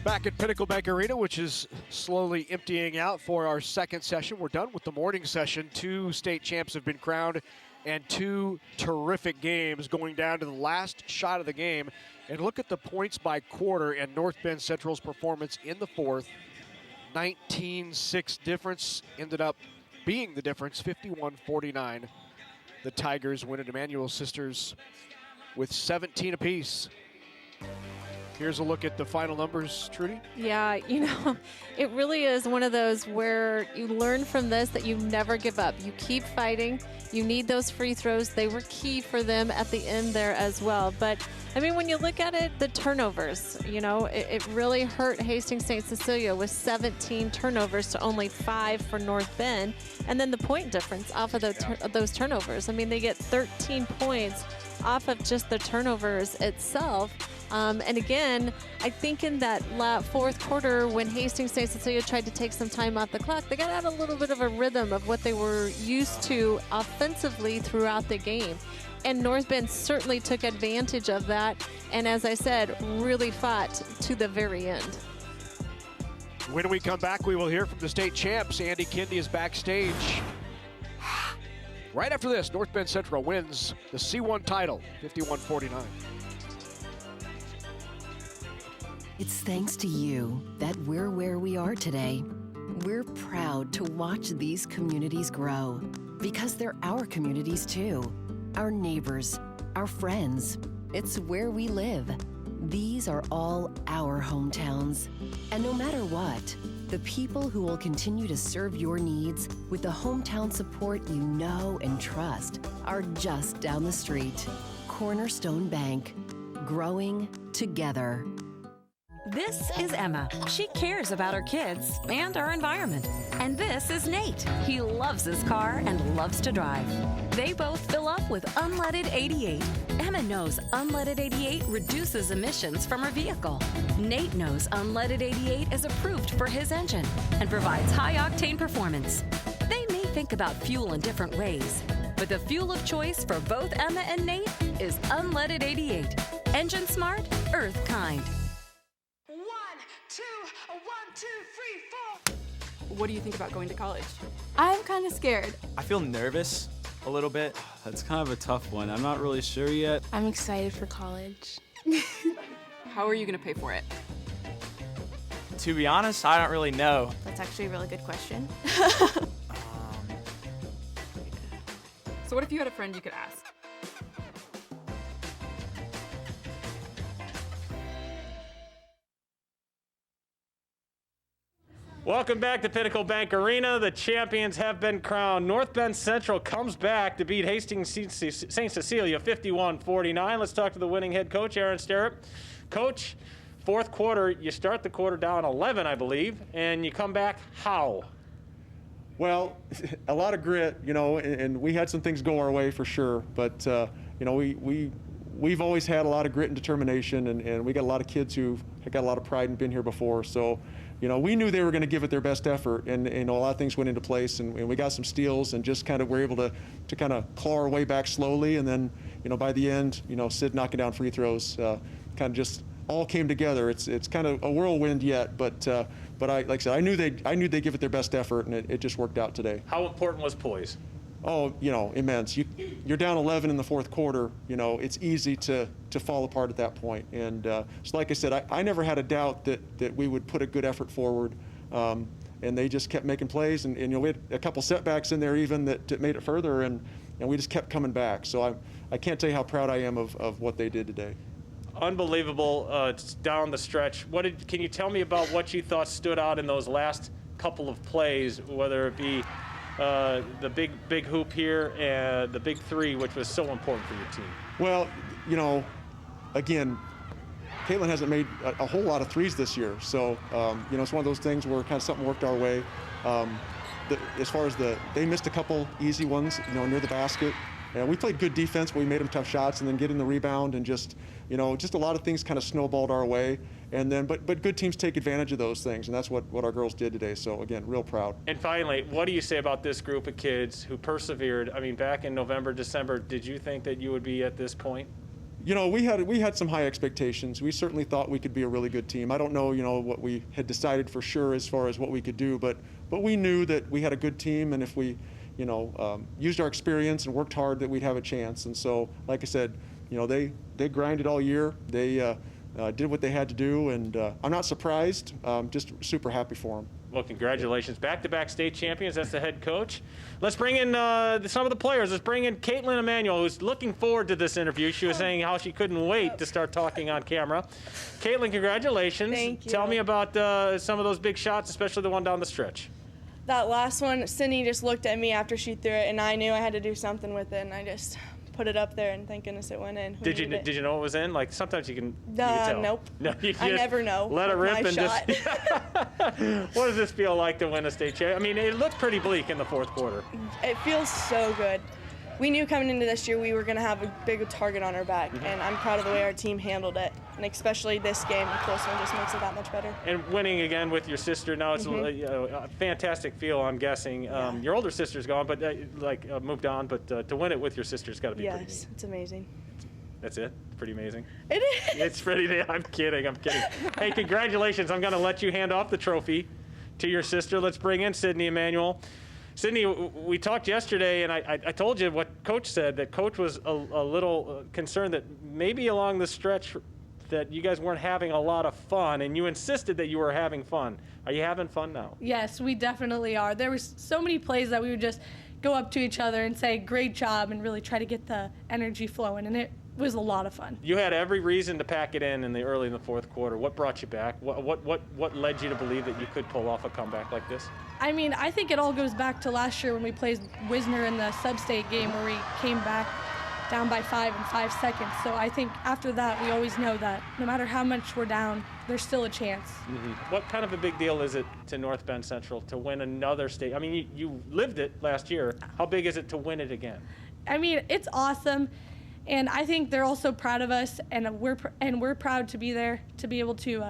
Back at Pinnacle Bank Arena, which is slowly emptying out for our second session. We're done with the morning session. 2 state champs have been crowned and 2 terrific games going down to the last shot of the game. And look at the points by quarter and North Bend Central's performance in the fourth. 19-6 difference ended up being the difference, 51-49. The Tigers win at Emmanuel Sisters with 17 apiece. Here's a look at the final numbers, Trudy. Yeah, you know, it really is one of those where you learn from this that you never give up. You keep fighting. You need those free throws. They were key for them at the end there as well. But, I mean, when you look at it, the turnovers, you know, it really hurt Hastings St. Cecilia with 17 turnovers to only 5 for North Bend. And then the point difference off of those turnovers. I mean, they get 13 points off of just the turnovers itself. And again, I think in that fourth quarter when Hastings St. Cecilia tried to take some time off the clock, they got out a little bit of a rhythm of what they were used to offensively throughout the game. And North Bend certainly took advantage of that. And as I said, really fought to the very end. When we come back, we will hear from the state champs. Andy Kendi is backstage. Right after this, North Bend Central wins the C1 title, 51-49. It's thanks to you that we're where we are today. We're proud to watch these communities grow because they're our communities too. Our neighbors, our friends. It's where we live. These are all our hometowns. And no matter what, the people who will continue to serve your needs with the hometown support you know and trust are just down the street. Cornerstone Bank. Growing together. This is Emma. She cares about her kids and our environment. And this is Nate. He loves his car and loves to drive. They both fill up with unleaded 88. Emma knows unleaded 88 reduces emissions from her vehicle. Nate knows unleaded 88 is approved for his engine and provides high-octane performance. They may think about fuel in different ways, but the fuel of choice for both Emma and Nate is unleaded 88. Engine smart, earth kind. 1, 2, 3, 4. What do you think about going to college? I'm kind of scared. I feel nervous a little bit. That's kind of a tough one. I'm not really sure yet. I'm excited for college. How are you going to pay for it? To be honest, I don't really know. That's actually a really good question. So what if you had a friend you could ask? Welcome back to Pinnacle Bank Arena. The champions have been crowned. North Bend Central comes back to beat Hastings St. Cecilia 51-49. Let's talk to the winning head coach, Aaron Sterrup. Coach, fourth quarter, you start the quarter down 11, I believe, and you come back how? Well, a lot of grit, and we had some things go our way for sure. But, we've always had a lot of grit and determination, and we got a lot of kids who have got a lot of pride and been here before. So, we knew they were going to give it their best effort, and a lot of things went into place, and we got some steals and just kind of were able to kind of claw our way back slowly. And then, by the end, Sid knocking down free throws kind of just all came together. It's kind of a whirlwind yet, but like I said, I knew they'd give it their best effort, and it just worked out today. How important was poise? Oh, immense. You're down 11 in the fourth quarter. It's easy to fall apart at that point. And so, like I said, I never had a doubt that we would put a good effort forward. And they just kept making plays. And we had a couple setbacks in there even that made it further. And we just kept coming back. So I can't tell you how proud I am of what they did today. Unbelievable down the stretch. Can you tell me about what you thought stood out in those last couple of plays, whether it be the big hoop here and the big three, which was so important for your team? Well, again, Caitlin hasn't made a whole lot of threes this year. So, it's one of those things where kind of something worked our way. As far as they missed a couple easy ones, near the basket. We played good defense, but we made them tough shots, and then getting the rebound and just a lot of things kind of snowballed our way. And then, but good teams take advantage of those things, and that's what our girls did today. So again, real proud. And finally, what do you say about this group of kids who persevered? I mean, back in November, December, did you think that you would be at this point? We had some high expectations. We certainly thought we could be a really good team. I don't know, what we had decided for sure as far as what we could do, but we knew that we had a good team, and if we, used our experience and worked hard, that we'd have a chance. And so, like I said, they grinded all year. They did what they had to do, and I'm not surprised. Just super happy for them. Well, congratulations. Back-to-back state champions. That's the head coach. Let's bring in some of the players. Let's bring in Caitlin Emanuel, who's looking forward to this interview. She was saying how she couldn't wait to start talking on camera. Caitlin, congratulations. Thank you. Tell me about some of those big shots, especially the one down the stretch. That last one, Sydney just looked at me after she threw it, and I knew I had to do something with it, and I just put it up there, and thank goodness it went in. Did you know it was in? Like, sometimes you can tell. Nope. No, I never know. Let it rip and shot. just. What does this feel like to win a state championship? I mean, it looked pretty bleak in the fourth quarter. It feels so good. We knew coming into this year we were going to have a big target on our back, and I'm proud of the way our team handled it. And especially this game, the close one just makes it that much better. And winning again with your sister, now it's a fantastic feel, I'm guessing. Your older sister's gone, but moved on, but to win it with your sister's got to be pretty neat. Yes, it's amazing. That's it? Pretty amazing? It is. It's pretty, I'm kidding. Hey, congratulations. I'm going to let you hand off the trophy to your sister. Let's bring in Sydney Emanuel. Sydney, we talked yesterday, and I told you what Coach said, that Coach was a little concerned that maybe along the stretch that you guys weren't having a lot of fun, and you insisted that you were having fun. Are you having fun now? Yes, we definitely are. There was so many plays that we would just go up to each other and say, great job, and really try to get the energy flowing, and it was a lot of fun. You had every reason to pack it in the early in the fourth quarter. What brought you back? What led you to believe that you could pull off a comeback like this? I mean, I think it all goes back to last year when we played Wisner in the sub-state game where we came back down by 5 in 5 seconds. So I think after that, we always know that no matter how much we're down, there's still a chance. What kind of a big deal is it to North Bend Central to win another state? I mean, you lived it last year. How big is it to win it again? I mean, it's awesome. And I think they're also proud of us, and we're proud to be there, to be able to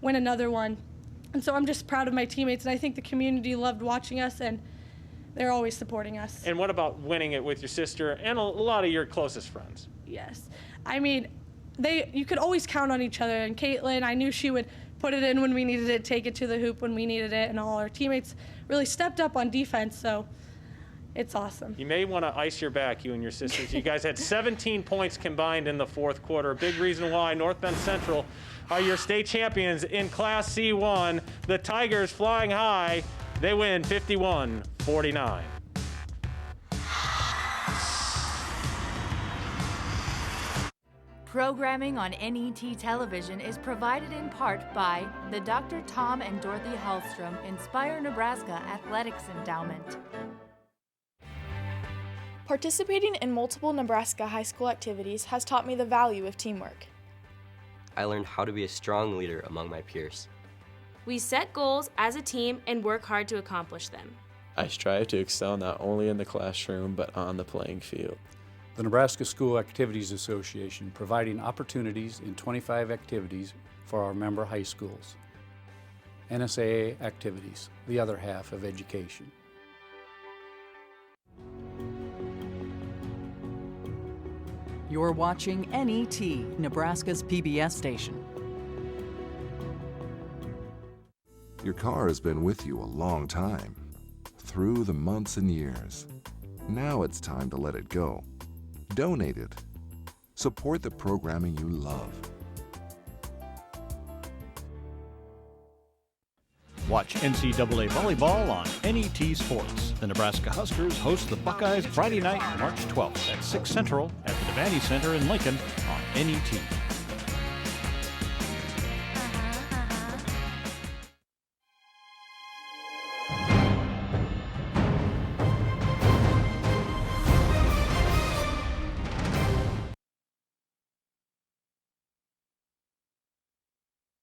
win another one. And so I'm just proud of my teammates, and I think the community loved watching us, and they're always supporting us. And what about winning it with your sister and a lot of your closest friends? Yes. I mean, you could always count on each other, and Caitlin, I knew she would put it in when we needed it, take it to the hoop when we needed it, and all our teammates really stepped up on defense, so it's awesome. You may want to ice your back, you and your sisters. You guys had 17 points combined in the fourth quarter. A big reason why North Bend Central are your state champions in Class C1. The Tigers flying high. They win 51-49. Programming on NET television is provided in part by the Dr. Tom and Dorothy Hallstrom Inspire Nebraska Athletics Endowment. Participating in multiple Nebraska high school activities has taught me the value of teamwork. I learned how to be a strong leader among my peers. We set goals as a team and work hard to accomplish them. I strive to excel not only in the classroom but on the playing field. The Nebraska School Activities Association providing opportunities in 25 activities for our member high schools. NSAA activities, the other half of education. You're watching NET, Nebraska's PBS station. Your car has been with you a long time, through the months and years. Now it's time to let it go. Donate it. Support the programming you love. Watch NCAA volleyball on NET Sports. The Nebraska Huskers host the Buckeyes Friday night, March 12th at 6 Central at the Devaney Center in Lincoln on NET.